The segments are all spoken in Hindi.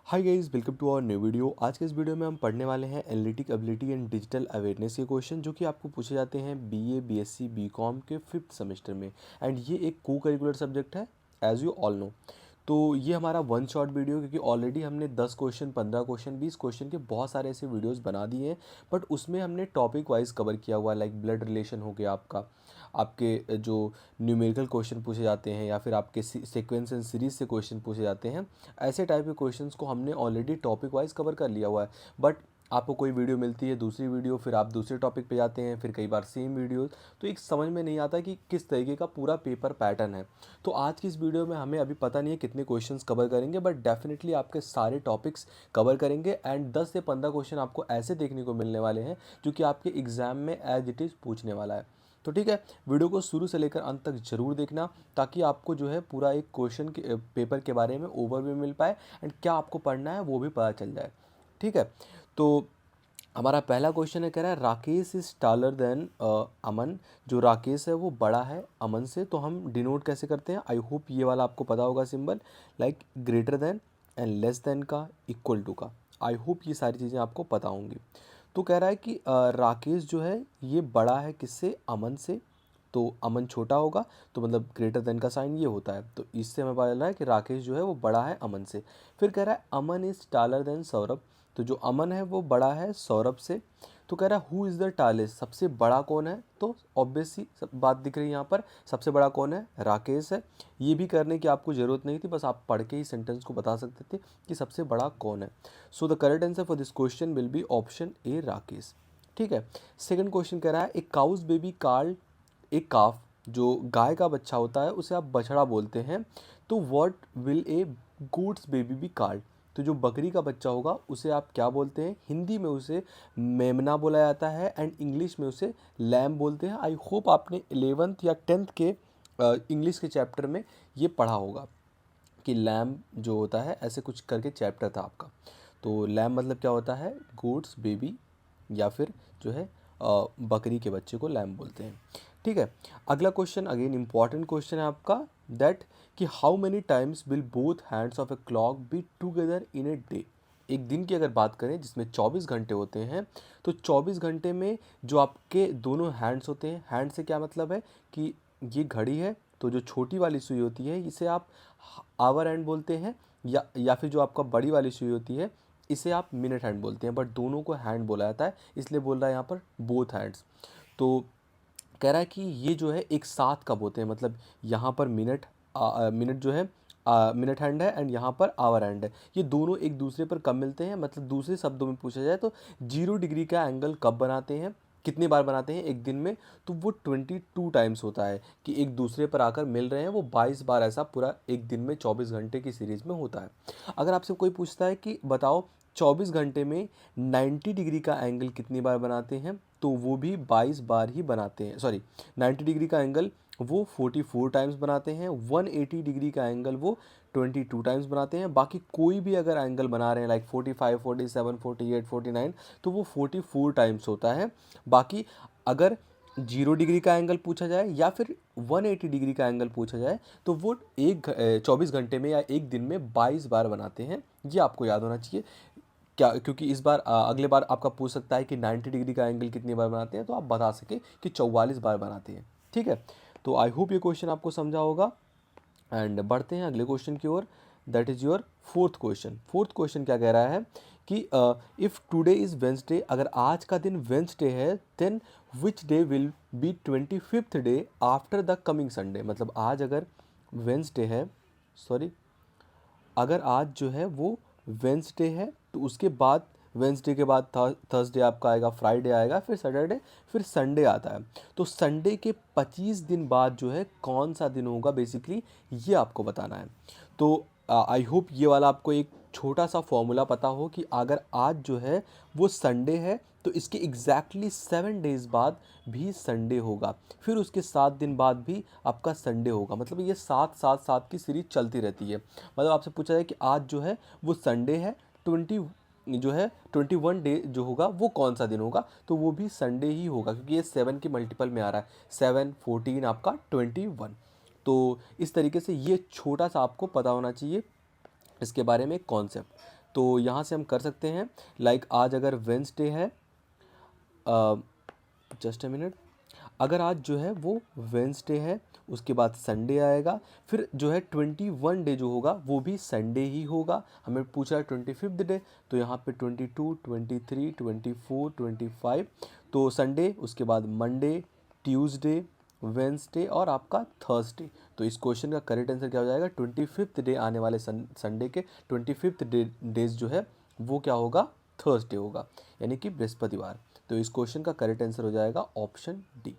Hi guys, welcome to our new video. आज के इस वीडियो में हम पढ़ने वाले हैं analytic ability and digital awareness के क्वेश्चन जो कि आपको पूछे जाते हैं बीए, बीएससी, बीकॉम के 5th सेमेस्टर में। एंड ये एक को करिकुलर सब्जेक्ट है, एज यू ऑल नो। तो ये हमारा वन शॉट वीडियो, क्योंकि ऑलरेडी हमने 10 क्वेश्चन, 15 क्वेश्चन, 20 क्वेश्चन के बहुत सारे ऐसे वीडियोस बना दिए हैं। बट उसमें हमने टॉपिक वाइज कवर किया हुआ है, लाइक ब्लड रिलेशन हो गया आपका, आपके जो न्यूमेरिकल क्वेश्चन पूछे जाते हैं या फिर आपके सीक्वेंस एंड सीरीज से क्वेश्चन पूछे जाते हैं। ऐसे टाइप के क्वेश्चंस को हमने ऑलरेडी टॉपिक वाइज कवर कर लिया हुआ है। बट आपको कोई वीडियो मिलती है, दूसरी वीडियो, फिर आप दूसरे टॉपिक पे जाते हैं, फिर कई बार सेम वीडियो, तो एक समझ में नहीं आता कि किस तरीके का पूरा पेपर पैटर्न है। तो आज की इस वीडियो में हमें अभी पता नहीं है कितने क्वेश्चंस कवर करेंगे, बट डेफिनेटली आपके सारे टॉपिक्स कवर करेंगे। एंड 10 से 15 क्वेश्चन आपको ऐसे देखने को मिलने वाले हैं जो कि आपके एग्जाम में एज इट इज़ पूछने वाला है। तो ठीक है, वीडियो को शुरू से लेकर अंत तक जरूर देखना, ताकि आपको जो है पूरा एक क्वेश्चन के पेपर के बारे में ओवरव्यू मिल पाए एंड क्या आपको पढ़ना है वो भी पता चल जाए। ठीक है, तो हमारा पहला क्वेश्चन है, कह रहा है राकेश इज टालर देन अमन। जो राकेश है वो बड़ा है अमन से, तो हम डिनोट कैसे करते हैं? आई होप ये वाला आपको पता होगा symbol, like greater than and less than का, इक्वल टू का। आई होप ये सारी चीज़ें आपको पता होंगी। तो कह रहा है कि राकेश जो है ये बड़ा है किससे? अमन से। तो अमन छोटा होगा, तो मतलब ग्रेटर देन का साइन ये होता है। तो इससे हमें पता चल रहा है कि राकेश जो है वो बड़ा है अमन से। फिर कह रहा है अमन इज टालर देन सौरभ। तो जो अमन है वो बड़ा है सौरभ से। तो कह रहा है हु इज़ द टालेस्ट, सबसे बड़ा कौन है? तो ऑब्वियस सी बात दिख रही है यहाँ पर, सबसे बड़ा कौन है? राकेश है। ये भी करने की आपको ज़रूरत नहीं थी, बस आप पढ़ के ही सेंटेंस को बता सकते थे कि सबसे बड़ा कौन है। सो the correct answer for this question will be option ए, राकेश। ठीक है, सेकंड क्वेश्चन कह रहा है एक काउस बेबी कार्ल, एक काफ जो गाय का बच्चा होता है उसे आप बछड़ा बोलते हैं। तो what will a goat's baby be called? तो जो बकरी का बच्चा होगा उसे आप क्या बोलते हैं? हिंदी में उसे मेमना बोला जाता है एंड इंग्लिश में उसे लैम बोलते हैं। आई होप आपने 11th या 10th के इंग्लिश के चैप्टर में ये पढ़ा होगा कि लैम जो होता है, ऐसे कुछ करके चैप्टर था आपका। तो लैम मतलब क्या होता है? गोट्स बेबी, या फिर जो है बकरी के बच्चे को लैम बोलते हैं। ठीक है, अगला क्वेश्चन अगेन इंपॉर्टेंट क्वेश्चन है आपका, दैट कि how many times will both hands of a clock be together in a day? एक दिन की अगर बात करें जिसमें 24 घंटे होते हैं, तो 24 घंटे में जो आपके दोनों हैंड्स होते हैं, हैंड से क्या मतलब है कि ये घड़ी है, तो जो छोटी वाली सुई होती है इसे आप आवर हैंड बोलते हैं, या फिर जो आपका बड़ी वाली सुई होती है इसे आप मिनट हैंड बोलते हैं। बट दोनों को हैंड बोला जाता है, इसलिए बोल रहा है यहाँ पर बोथ हैंड्स। तो कह रहा है कि ये जो है एक साथ कब होते हैं, मतलब यहाँ पर मिनट मिनट जो है मिनट हैंड है एंड यहाँ पर आवर हैंड है, ये दोनों एक दूसरे पर कब मिलते हैं? मतलब दूसरे शब्दों में पूछा जाए तो 0 डिग्री का एंगल कब बनाते हैं, कितनी बार बनाते हैं एक दिन में? तो वो 22 टाइम्स होता है कि एक दूसरे पर आकर मिल रहे हैं, वो 22 बार ऐसा पूरा एक दिन में 24 घंटे की सीरीज में होता है। अगर आपसे कोई पूछता है कि बताओ 24 घंटे में 90 डिग्री का एंगल कितनी बार बनाते हैं, तो वो भी 22 बार ही बनाते हैं। सॉरी, 90 डिग्री का एंगल वो 44 टाइम्स बनाते हैं, 180 डिग्री का एंगल वो 22 टाइम्स बनाते हैं। बाकी कोई भी अगर एंगल बना रहे हैं लाइक 45, 47, 48, 49, तो वो 44 टाइम्स होता है। बाकी अगर 0 डिग्री का एंगल पूछा जाए या फिर 180 डिग्री का एंगल पूछा जाए, तो वो 24 घंटे में या एक दिन में 22 बार बनाते हैं। ये आपको याद होना चाहिए क्या, क्योंकि इस बार अगले बार आपका पूछ सकता है कि 90 डिग्री का एंगल कितनी बार बनाते हैं, तो आप बता सके कि 44 बार बनाते हैं। ठीक है, तो आई होप ये क्वेश्चन आपको समझा होगा। एंड बढ़ते हैं अगले क्वेश्चन की ओर, that is your fourth question. Fourth question क्या कह रहा है कि इफ़ टुडे इज़ वेंसडे, अगर आज का दिन वेंसडे है, then which day will be 25th day after the coming Sunday? मतलब आज अगर वेंसडे है, सॉरी, अगर आज जो है वो वेंसडे है, तो उसके बाद वेंसडे के बाद थर्सडे आपका आएगा, फ्राइडे आएगा, फिर सैटरडे, फिर संडे आता है। तो संडे के 25 दिन बाद जो है कौन सा दिन होगा, बेसिकली ये आपको बताना है। तो आई होप ये वाला आपको एक छोटा सा फॉर्मूला पता हो कि अगर आज जो है वो संडे है, तो इसके एग्जैक्टली 7 डेज बाद भी संडे होगा, फिर उसके 7 दिन बाद भी आपका संडे होगा। मतलब ये 7 7 7 की सीरीज चलती रहती है। मतलब आपसे पूछा जाए कि आज जो है वो संडे है, 20 जो है 21 डे जो होगा वो कौन सा दिन होगा, तो वो भी संडे ही होगा, क्योंकि ये 7 के मल्टीपल में आ रहा है, 7 14 आपका 21। तो इस तरीके से ये छोटा सा आपको पता होना चाहिए इसके बारे में कॉन्सेप्ट। तो यहाँ से हम कर सकते हैं लाइक आज अगर वेंसडे है, जस्ट अ मिनट, अगर आज जो है वो वेंसडे है, उसके बाद संडे आएगा, फिर जो है 21 डे जो होगा वो भी संडे ही होगा। हमें पूछा है 25th डे, तो यहाँ पे 22, 23, 24, 25, तो संडे, उसके बाद मंडे, ट्यूसडे, वेंसडे और आपका थर्सडे। तो इस क्वेश्चन का करेक्ट आंसर क्या हो जाएगा, 25th डे आने वाले संडे के 25th डेज जो है वो क्या होगा, थर्सडे होगा, यानी कि बृहस्पतिवार। तो इस क्वेश्चन का करेक्ट आंसर हो जाएगा ऑप्शन डी।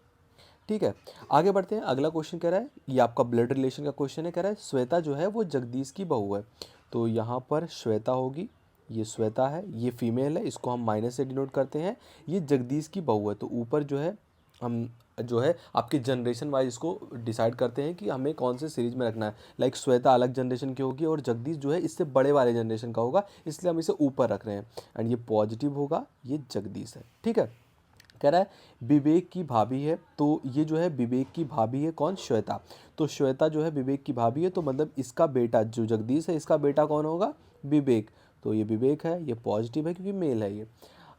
ठीक है, आगे बढ़ते हैं। अगला क्वेश्चन कह रहा है, ये आपका ब्लड रिलेशन का क्वेश्चन है, कह रहा है श्वेता जो है वो जगदीश की बहू है। तो यहाँ पर श्वेता होगी, ये श्वेता है, ये फीमेल है, इसको हम माइनस से डिनोट करते हैं। ये जगदीश की बहू है, तो ऊपर जो है हम जो है आपके जनरेशन वाइज इसको डिसाइड करते हैं कि हमें कौन से सीरीज में रखना है। लाइक श्वेता अलग जनरेशन की होगी और जगदीश जो है इससे बड़े वाले जनरेशन का होगा, इसलिए हम इसे ऊपर रख रहे हैं। एंड ये पॉजिटिव होगा, ये जगदीश है। ठीक है, कह रहा है विवेक की भाभी है, तो ये जो है विवेक की भाभी है कौन, श्वेता। तो श्वेता जो है विवेक की भाभी है, तो मतलब इसका बेटा जो जगदीश है, इसका बेटा कौन होगा, विवेक। तो ये विवेक है, ये पॉजिटिव है क्योंकि मेल है ये।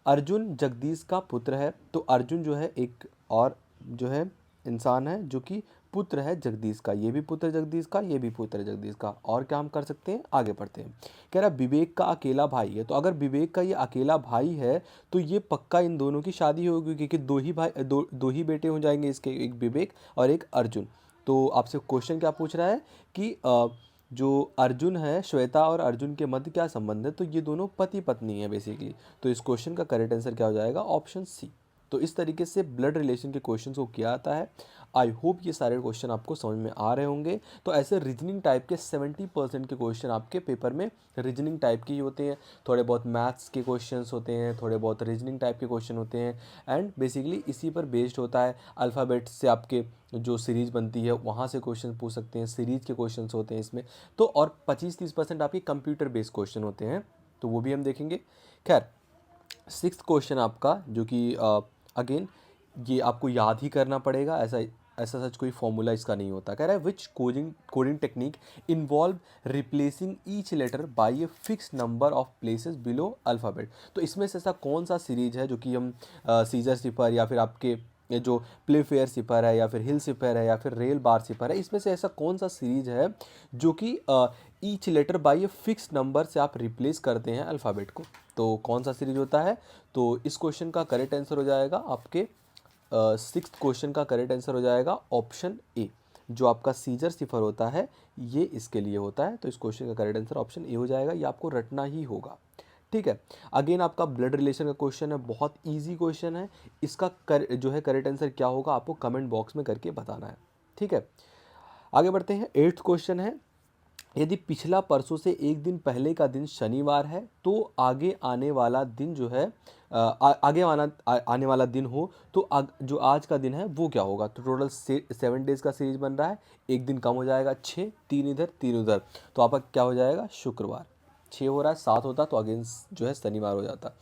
अर्जुन जगदीश का पुत्र है, तो अर्जुन जो है एक और जो है इंसान है जो कि पुत्र है जगदीश का, ये भी पुत्र है जगदीश का, ये भी पुत्र है जगदीश का। और क्या हम कर सकते हैं, आगे बढ़ते हैं। कह रहा विवेक का अकेला भाई है, तो अगर विवेक का ये अकेला भाई है तो ये पक्का इन दोनों की शादी होगी, क्योंकि दो ही भाई, दो ही बेटे हो जाएंगे इसके, एक विवेक और एक अर्जुन। तो आपसे क्वेश्चन क्या पूछ रहा है कि जो अर्जुन है, श्वेता और अर्जुन के मध्य क्या संबंध है, तो ये दोनों पति पत्नी है बेसिकली। तो इस क्वेश्चन का करेक्ट आंसर क्या हो जाएगा, ऑप्शन सी। तो इस तरीके से ब्लड रिलेशन के क्वेश्चंस को किया जाता है। आई होप ये सारे क्वेश्चन आपको समझ में आ रहे होंगे। तो ऐसे रीजनिंग टाइप के 70% के क्वेश्चन आपके पेपर में रीजनिंग टाइप के ही होते हैं। थोड़े बहुत मैथ्स के क्वेश्चंस होते हैं, थोड़े बहुत रीजनिंग टाइप के क्वेश्चन होते हैं, एंड बेसिकली इसी पर बेस्ड होता है। अल्फ़ाबेट से आपके जो सीरीज़ बनती है वहाँ से क्वेश्चन पूछ सकते हैं, सीरीज़ के क्वेश्चन होते हैं इसमें। तो और 25-30% आपके कंप्यूटर बेस्ड क्वेश्चन होते हैं, तो वो भी हम देखेंगे। खैर, सिक्स्थ क्वेश्चन आपका जो कि अगेन ये आपको याद ही करना पड़ेगा, ऐसा ऐसा सच कोई फॉर्मूला इसका नहीं होता। कह रहा है which coding technique involve replacing each letter by a fix number of places below alphabet. तो इसमें से ऐसा कौन सा सीरीज है जो कि हम सीजर सिफर या फिर आपके ये जो प्ले फेयर सिफर है या फिर हिल सिफर है या फिर रेल बार सिफर है, इसमें से ऐसा कौन सा सीरीज है जो कि each letter by a fix number से आप रिप्लेस करते हैं अल्फ़ाबेट को। तो कौन सा सीरीज होता है, तो इस क्वेश्चन का करेक्ट आंसर हो जाएगा आपके सिक्स्थ क्वेश्चन का करेक्ट आंसर हो जाएगा ऑप्शन ए। जो आपका सीजर सिफर होता है ये इसके लिए होता है, तो इस क्वेश्चन का करेक्ट आंसर ऑप्शन ए हो जाएगा, ये आपको रटना ही होगा। ठीक है, अगेन आपका ब्लड रिलेशन का क्वेश्चन है, बहुत इजी क्वेश्चन है। इसका जो है करेक्ट आंसर क्या होगा आपको कमेंट बॉक्स में करके बताना है। ठीक है, आगे बढ़ते हैं। 8th क्वेश्चन है, यदि पिछला परसों से एक दिन पहले का दिन शनिवार है तो आगे आने वाला दिन जो है आने वाला दिन हो तो जो आज का दिन है वो क्या होगा। तो टोटल 7 डेज का सीरीज बन रहा है, एक दिन कम हो जाएगा 6, 3 इधर 3 उधर, तो आपका क्या हो जाएगा शुक्रवार। 6 हो रहा है, 7 होता तो अगेन जो है शनिवार हो जाता।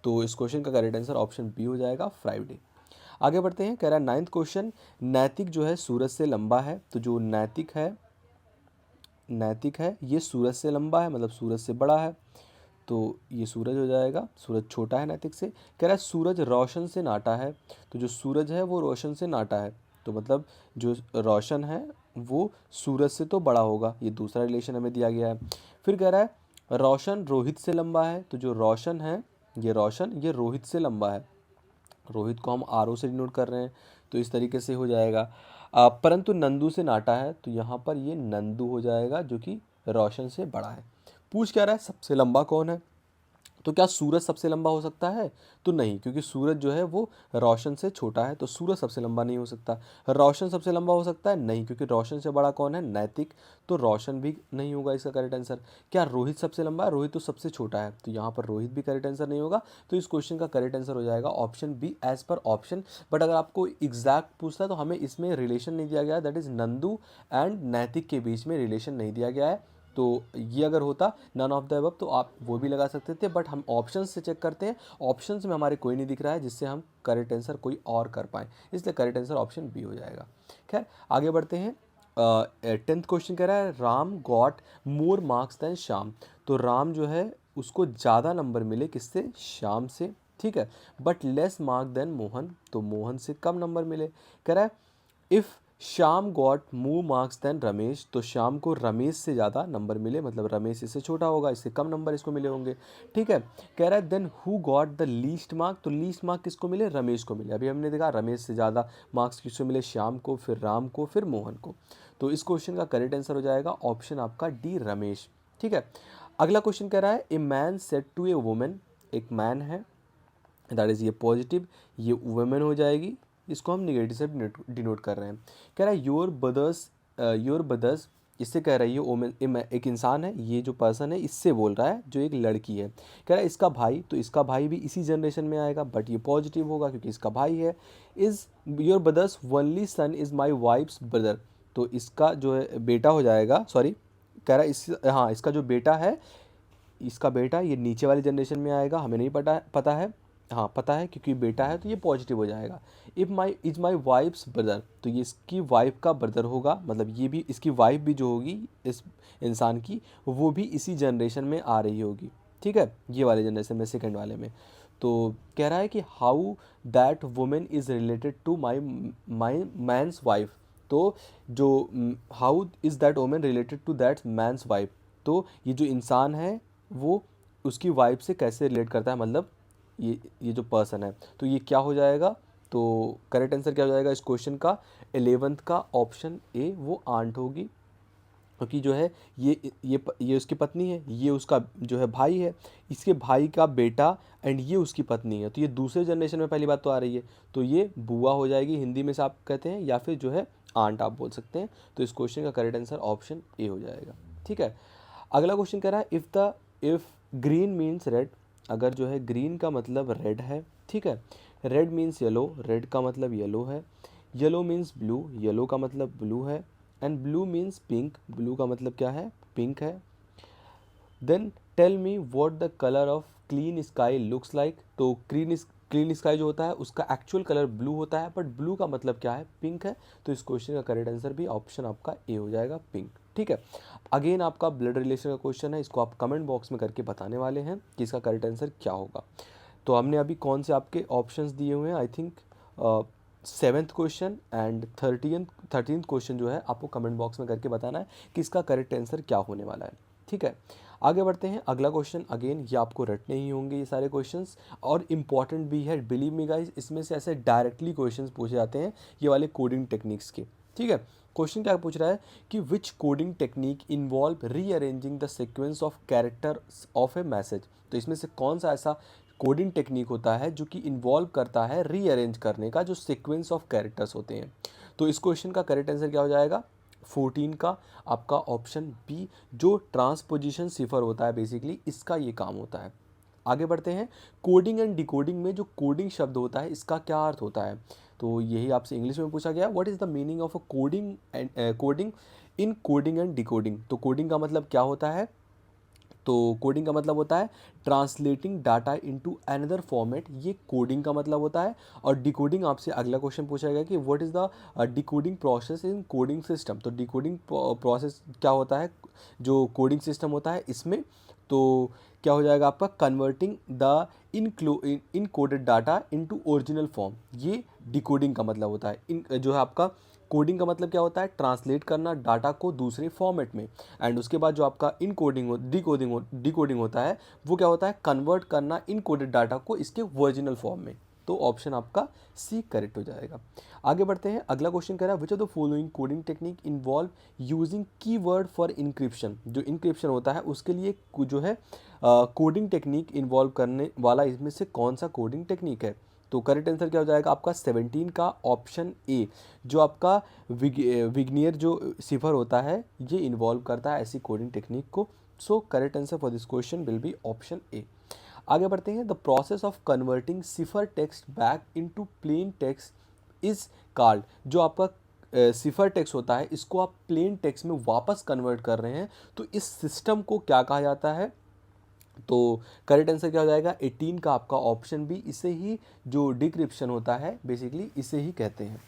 तो इस क्वेश्चन का करेक्ट आंसर ऑप्शन बी हो जाएगा फ्राइडे। आगे बढ़ते हैं। कह रहा है 9th क्वेश्चन, नैतिक जो है सूरज से लंबा है, तो जो नैतिक है ये सूरज से लंबा है, मतलब सूरज से बड़ा है, तो ये सूरज हो जाएगा, सूरज छोटा है नैतिक से। कह रहा है सूरज रोशन से नाटा है, तो जो सूरज है वो रोशन से नाटा है, तो मतलब जो रोशन है वो सूरज से तो बड़ा होगा, ये दूसरा रिलेशन हमें दिया गया है। फिर कह रहा है रोशन रोहित से लंबा है, तो जो रोशन है ये रोशन ये रोहित से लंबा है, रोहित को हम आर ओ से डिनोट कर रहे हैं, तो इस तरीके से हो जाएगा। परंतु नंदू से नाटा है, तो यहाँ पर ये नंदू हो जाएगा जो कि रोशन से बड़ा है। पूछ क्या रहा है सबसे लंबा कौन है, तो क्या सूरज सबसे लंबा हो सकता है, तो नहीं, क्योंकि सूरज जो है वो रोशन से छोटा है, तो सूरज सबसे लंबा नहीं हो सकता। रोशन सबसे लंबा हो सकता है, नहीं, क्योंकि रोशन से बड़ा कौन है, नैतिक, तो रोशन भी नहीं होगा इसका करेक्ट आंसर। क्या रोहित सबसे लंबा है, रोहित तो सबसे छोटा है, तो यहाँ पर रोहित भी करेक्ट आंसर नहीं होगा। तो इस क्वेश्चन का करेक्ट आंसर हो जाएगा option B as per option. But अगर आपको एग्जैक्ट पूछता है तो हमें इसमें रिलेशन नहीं दिया गया, दैट इज नंदू एंड नैतिक के बीच में रिलेशन नहीं दिया गया है। तो ये अगर होता नन ऑफ द अबव तो आप वो भी लगा सकते थे, बट हम ऑप्शंस से चेक करते हैं, ऑप्शंस में हमारे कोई नहीं दिख रहा है जिससे हम करेक्ट आंसर कोई और कर पाएँ, इसलिए करेक्ट आंसर ऑप्शन बी हो जाएगा। खैर, आगे बढ़ते हैं। 10th क्वेश्चन कह रहा है Ram got more marks than Shyam, तो राम जो है उसको ज़्यादा नंबर मिले किससे, श्याम से, ठीक है, but less mark than Mohan, तो मोहन से कम नंबर मिले। कह रहा है if Shyam got more marks than Ramesh, तो श्याम को रमेश से ज़्यादा नंबर मिले, मतलब रमेश इससे छोटा होगा, इससे कम नंबर इसको मिले होंगे, ठीक है। कह रहा है then who got the least mark, तो लीस्ट मार्क किसको मिले, रमेश को मिले। अभी हमने देखा रमेश से ज़्यादा मार्क्स किसको मिले, श्याम को, फिर राम को, फिर मोहन को। तो इस क्वेश्चन का करेक्ट आंसर हो जाएगा ऑप्शन आपका डी, रमेश, ठीक है। अगला क्वेश्चन कह रहा है a man said to a woman, एक मैन है, दैट इज़ ये पॉजिटिव, ये वुमेन हो जाएगी, इसको हम निगेटिव से डिनोट कर रहे हैं। कह रहा है योर ब्रदर्स, इससे कह रही है ओमेन, एक इंसान है, ये जो पर्सन है इससे बोल रहा है जो एक लड़की है। कह रहा है इसका भाई, तो इसका भाई भी इसी जनरेशन में आएगा, बट ये पॉजिटिव होगा क्योंकि इसका भाई है। Is your brother's only son is my wife's brother, तो इसका जो है बेटा हो जाएगा, सॉरी, कह रहा है हाँ इसका जो बेटा है, इसका बेटा ये नीचे वाली जनरेशन में आएगा, हमें नहीं पता है, हाँ पता है क्योंकि बेटा है तो ये पॉजिटिव हो जाएगा। इज़ माई वाइफ्स ब्रदर, तो ये इसकी वाइफ का ब्रदर होगा, मतलब ये भी इसकी वाइफ भी जो होगी इस इंसान की, वो भी इसी जनरेशन में आ रही होगी, ठीक है, ये वाले जनरेशन में, सेकंड वाले में। तो कह रहा है कि how that woman is related to my man's wife, तो जो how is that woman related to that man's wife, तो ये जो इंसान है वो उसकी वाइफ से कैसे रिलेट करता है, मतलब ये जो पर्सन है, तो ये क्या हो जाएगा, तो करेक्ट आंसर क्या हो जाएगा इस क्वेश्चन का, 11th का ऑप्शन ए, वो आंट होगी, क्योंकि जो है ये उसकी पत्नी है, ये उसका जो है भाई है, इसके भाई का बेटा एंड ये उसकी पत्नी है, तो ये दूसरे जनरेशन में पहली बात तो आ रही है, तो ये बुआ हो जाएगी, हिंदी में से आप कहते हैं, या फिर जो है आंट आप बोल सकते हैं। तो इस क्वेश्चन का करेक्ट आंसर ऑप्शन ए हो जाएगा, ठीक है। अगला क्वेश्चन कह रहा है इफ़ ग्रीन मीन्स रेड, अगर जो है ग्रीन का मतलब रेड है, ठीक है, रेड मीन्स येलो, रेड का मतलब येलो है, येलो मीन्स ब्लू, येलो का मतलब ब्लू है, and blue means pink, blue का मतलब क्या है, पिंक है। Then tell me what the colour of clean sky looks like, तो क्लीन स्काई जो होता है उसका एक्चुअल कलर ब्लू होता है, बट ब्लू का मतलब क्या है, पिंक है। तो इस क्वेश्चन का करेक्ट आंसर भी ऑप्शन आपका ए हो जाएगा, पिंक, ठीक है। अगेन आपका ब्लड रिलेशन का क्वेश्चन है, इसको आप कमेंट बॉक्स में करके बताने वाले हैं कि इसका करेक्ट आंसर क्या होगा। तो हमने अभी कौन से आपके ऑप्शंस दिए हुए हैं, I think 7th question and 13th question जो है आपको कमेंट बॉक्स में करके बताना है कि इसका करेक्ट आंसर क्या होने वाला है, ठीक है। आगे बढ़ते हैं, अगला क्वेश्चन, अगेन ये आपको रटने ही होंगे ये सारे क्वेश्चंस, और इम्पॉर्टेंट भी है, बिलीव मी गाइस, इसमें से ऐसे डायरेक्टली क्वेश्चंस पूछे जाते हैं ये वाले कोडिंग टेक्निक्स के, ठीक है। क्वेश्चन क्या पूछ रहा है कि which coding technique involve rearranging the sequence of characters of a message, तो इसमें से कौन सा ऐसा कोडिंग टेक्निक होता है जो कि इन्वॉल्व करता है रीअरेंज करने का जो सीक्वेंस ऑफ कैरेक्टर्स होते हैं। तो इस क्वेश्चन का करेक्ट आंसर क्या हो जाएगा, 14 का आपका ऑप्शन बी, जो ट्रांसपोजिशन सिफर होता है, बेसिकली इसका ये काम होता है। आगे बढ़ते हैं, कोडिंग एंड डिकोडिंग में जो कोडिंग शब्द होता है इसका क्या अर्थ होता है, तो यही आपसे इंग्लिश में पूछा गया, what is the meaning of a coding in coding and decoding, तो कोडिंग का मतलब क्या होता है, तो कोडिंग का मतलब होता है translating data into another format, ये कोडिंग का मतलब होता है। और डिकोडिंग आपसे अगला क्वेश्चन पूछा गया कि what is the decoding process in coding system, तो डिकोडिंग प्रोसेस क्या होता है जो कोडिंग सिस्टम होता है इसमें, तो क्या हो जाएगा आपका converting the encoded data into original form, ये डिकोडिंग का मतलब होता है। इन जो है आपका कोडिंग का मतलब क्या होता है, ट्रांसलेट करना डाटा को दूसरे फॉर्मेट में, एंड उसके बाद जो आपका डिकोडिंग होता है वो क्या होता है, कन्वर्ट करना इनकोडेड डाटा को इसके ओरिजिनल फॉर्म में। तो ऑप्शन आपका सी करेक्ट हो जाएगा। आगे बढ़ते हैं, अगला क्वेश्चन कह रहा है which of the following coding technique involve using keyword for encryption, जो इंक्रिप्शन होता है उसके लिए जो है कोडिंग टेक्निक इन्वॉल्व करने वाला इसमें से कौन सा कोडिंग टेक्निक है। तो करेक्ट आंसर क्या हो जाएगा आपका 17 का ऑप्शन ए, जो आपका विग्नियर जो सिफर होता है ये इन्वॉल्व करता है ऐसी कोडिंग टेक्निक को। सो correct answer for this question will be option A. आगे बढ़ते हैं, the process of converting cipher text back into plain text is called, जो आपका सिफर टेक्स्ट होता है इसको आप प्लेन टेक्स्ट में वापस कन्वर्ट कर रहे हैं तो इस सिस्टम को क्या कहा जाता है। तो करेक्ट आंसर क्या हो जाएगा 18 का आपका ऑप्शन बी, इसे ही जो डिक्रिप्शन होता है बेसिकली इसे ही कहते हैं,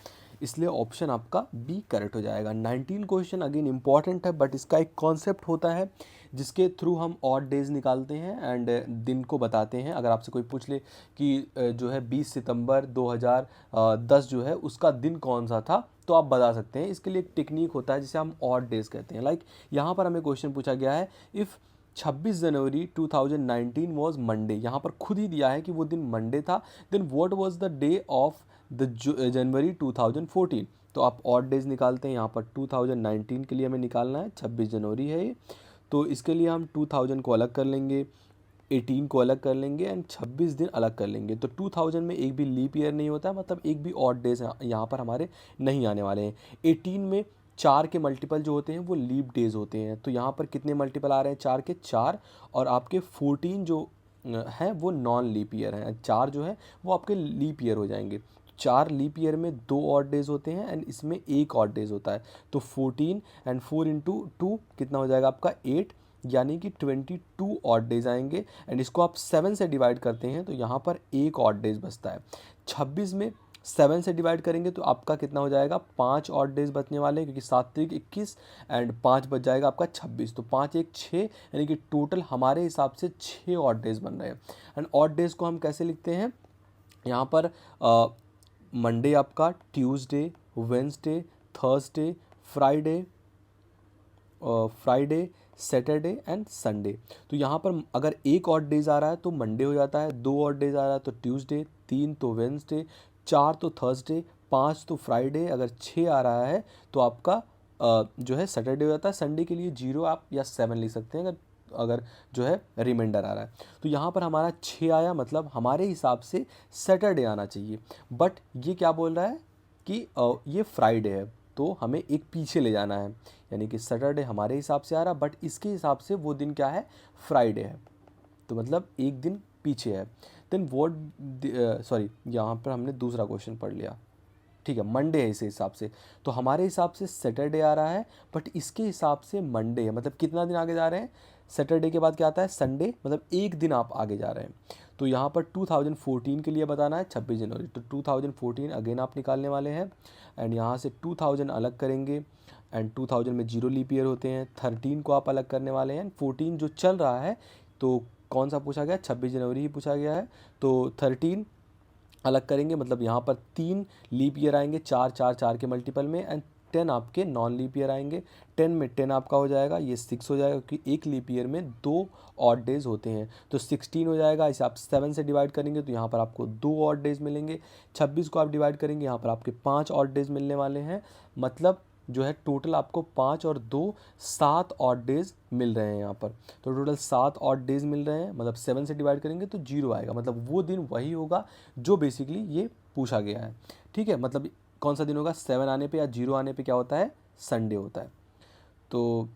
इसलिए ऑप्शन आपका बी करेक्ट हो जाएगा। 19 क्वेश्चन अगेन इंपॉर्टेंट है बट इसका एक कॉन्सेप्ट होता है जिसके थ्रू हम ऑड डेज निकालते हैं एंड दिन को बताते हैं। अगर आपसे कोई पूछ ले कि जो है 20 सितंबर 2010 जो है उसका दिन कौन सा था, तो आप बता सकते हैं। इसके लिए एक टेक्निक होता है जिसे हम ऑड डेज कहते हैं। लाइक यहाँ पर हमें क्वेश्चन पूछा गया है, इफ़ 26 जनवरी 2019 वॉज मंडे, यहाँ पर खुद ही दिया है कि वो दिन मंडे था, then what was the day of the January 2014। तो आप ऑड डेज निकालते हैं। यहाँ पर 2019 के लिए हमें निकालना है, 26 जनवरी है ये, तो इसके लिए हम 2000 को अलग कर लेंगे, 18 को अलग कर लेंगे एंड 26 दिन अलग कर लेंगे। तो 2000 में एक भी लीप ईयर नहीं होता, मतलब एक भी ऑड डेज यहाँ पर हमारे नहीं आने वाले हैं। 18 में 4 के मल्टीपल जो होते हैं वो लीप डेज होते हैं। तो यहाँ पर कितने मल्टीपल आ रहे हैं 4 के? 4। और आपके 14 जो हैं वो नॉन लीप ईयर हैं, 4 जो है वो आपके लीप ईयर हो जाएंगे। 4 लीप ईयर में 2 ऑड डेज होते हैं एंड इसमें 1 ऑड डेज होता है। तो 14 एंड 4 इंटू 2 कितना हो जाएगा आपका? 8, यानी कि 22 ऑड डेज आएंगे। एंड इसको आप 7 से डिवाइड करते हैं तो यहाँ पर 1 ऑड डेज बचता है। 26 में 7 से डिवाइड करेंगे तो आपका कितना हो जाएगा? 5 ऑड डेज बचने वाले हैं, क्योंकि 7 त्रिक 21 एंड 5 बच जाएगा आपका 26। तो 5 1 6, यानी कि टोटल हमारे हिसाब से 6 ऑड डेज बन रहे हैं। एंड ऑड डेज को हम कैसे लिखते हैं? यहाँ पर मंडे आपका, Tuesday, Wednesday, Thursday, Friday, Saturday and Sunday. तो यहाँ पर अगर 1 ऑड डेज आ रहा है तो मंडे हो जाता है, 2 ऑड डेज आ रहा है तो ट्यूसडे, 3 तो वेंसडे, 4 तो थर्सडे, 5 तो फ्राइडे, अगर 6 आ रहा है तो आपका जो है सैटरडे हो जाता है। संडे के लिए 0 आप या 7 लिख सकते हैं अगर जो है रिमाइंडर आ रहा है। तो यहाँ पर हमारा 6 आया, मतलब हमारे हिसाब से सैटरडे आना चाहिए। बट ये क्या बोल रहा है कि ये फ्राइडे है, तो हमें एक पीछे ले जाना है, यानी कि सैटरडे हमारे हिसाब से आ रहा, बट इसके हिसाब से वो दिन क्या है? फ्राइडे है। तो मतलब एक दिन पीछे है। देन वॉट, सॉरी यहाँ पर हमने दूसरा क्वेश्चन पढ़ लिया, ठीक है, मंडे है इस हिसाब से। तो हमारे हिसाब से सैटरडे आ रहा है, बट इसके हिसाब से मंडे है। मतलब कितना दिन आगे जा रहे हैं? सैटरडे के बाद क्या आता है? संडे, मतलब एक दिन आप आगे जा रहे हैं। तो यहाँ पर 2014 के लिए बताना है 26 जनवरी, तो 2014 अगेन आप निकालने वाले हैं एंड यहाँ से 2000 अलग करेंगे एंड 2000 में 0 लीप ईयर होते हैं। 13 को आप अलग करने वाले हैं, 14 जो चल रहा है तो कौन सा पूछा गया? 26 जनवरी ही पूछा गया है। तो 13 अलग करेंगे, मतलब यहाँ पर 3 लीप ईयर आएंगे, 4 4 4 के मल्टीपल में एंड 10 आपके नॉन लीप ईयर आएंगे। 10 में 10 आपका हो जाएगा, ये 6 हो जाएगा, क्योंकि एक लीप ईयर में 2 ऑड डेज होते हैं। तो 16 हो जाएगा। इसे आप 7 से डिवाइड करेंगे तो यहाँ पर आपको 2 ऑड डेज मिलेंगे। 26 को आप डिवाइड करेंगे, यहाँ पर आपके 5 ऑड डेज मिलने वाले हैं। मतलब जो है टोटल आपको 5 और 2 7 ऑड डेज मिल रहे हैं यहाँ पर। तो टोटल 7 ऑड डेज मिल रहे हैं, मतलब 7 से डिवाइड करेंगे तो 0 आएगा। मतलब वो दिन वही होगा जो बेसिकली ये पूछा गया है, ठीक है। मतलब कौन सा दिन होगा? 7 आने पे या 0 आने पे क्या होता है? संडे होता है। तो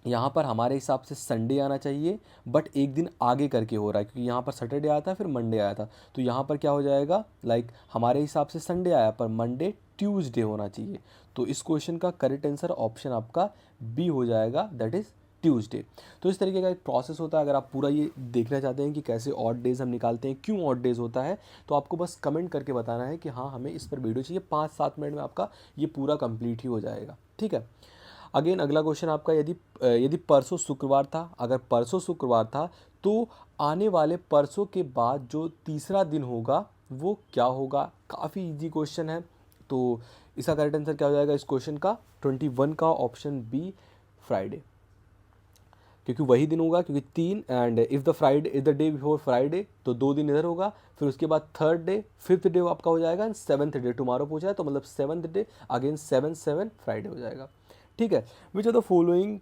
यहाँ पर हमारे हिसाब से संडे आना चाहिए, बट एक दिन आगे करके हो रहा है, क्योंकि यहाँ पर सैटरडे आया था फिर मंडे आया था। तो यहाँ पर क्या हो जाएगा? लाइक हमारे हिसाब से संडे आया पर मंडे ट्यूसडे होना चाहिए। तो इस क्वेश्चन का करेक्ट आंसर ऑप्शन आपका बी हो जाएगा, दैट इज़ ट्यूसडे। तो इस तरीके का एक प्रोसेस होता है। अगर आप पूरा ये देखना चाहते हैं कि कैसे ऑड डेज हम निकालते हैं, क्यों ऑड डेज होता है, तो आपको बस कमेंट करके बताना है कि हाँ हमें इस पर वीडियो चाहिए। 5-7 मिनट में आपका ये पूरा कंप्लीट ही हो जाएगा, ठीक है। अगेन अगला क्वेश्चन आपका, यदि परसों शुक्रवार था, अगर परसों शुक्रवार था तो आने वाले परसों के बाद जो तीसरा दिन होगा वो क्या होगा? काफ़ी इजी क्वेश्चन है। तो इसका करेक्ट आंसर क्या हो जाएगा इस क्वेश्चन का? 21 का ऑप्शन बी, फ्राइडे, क्योंकि वही दिन होगा, क्योंकि 3 and if the Friday is the day before Friday, तो 2 दिन इधर होगा, फिर उसके बाद थर्ड डे, फिफ्थ डे आपका हो जाएगा एंड सेवन्थ डे टुमारो पूछा है, तो मतलब सेवन्थ डे अगेन 7 फ्राइडे हो जाएगा, ठीक है। Which of the following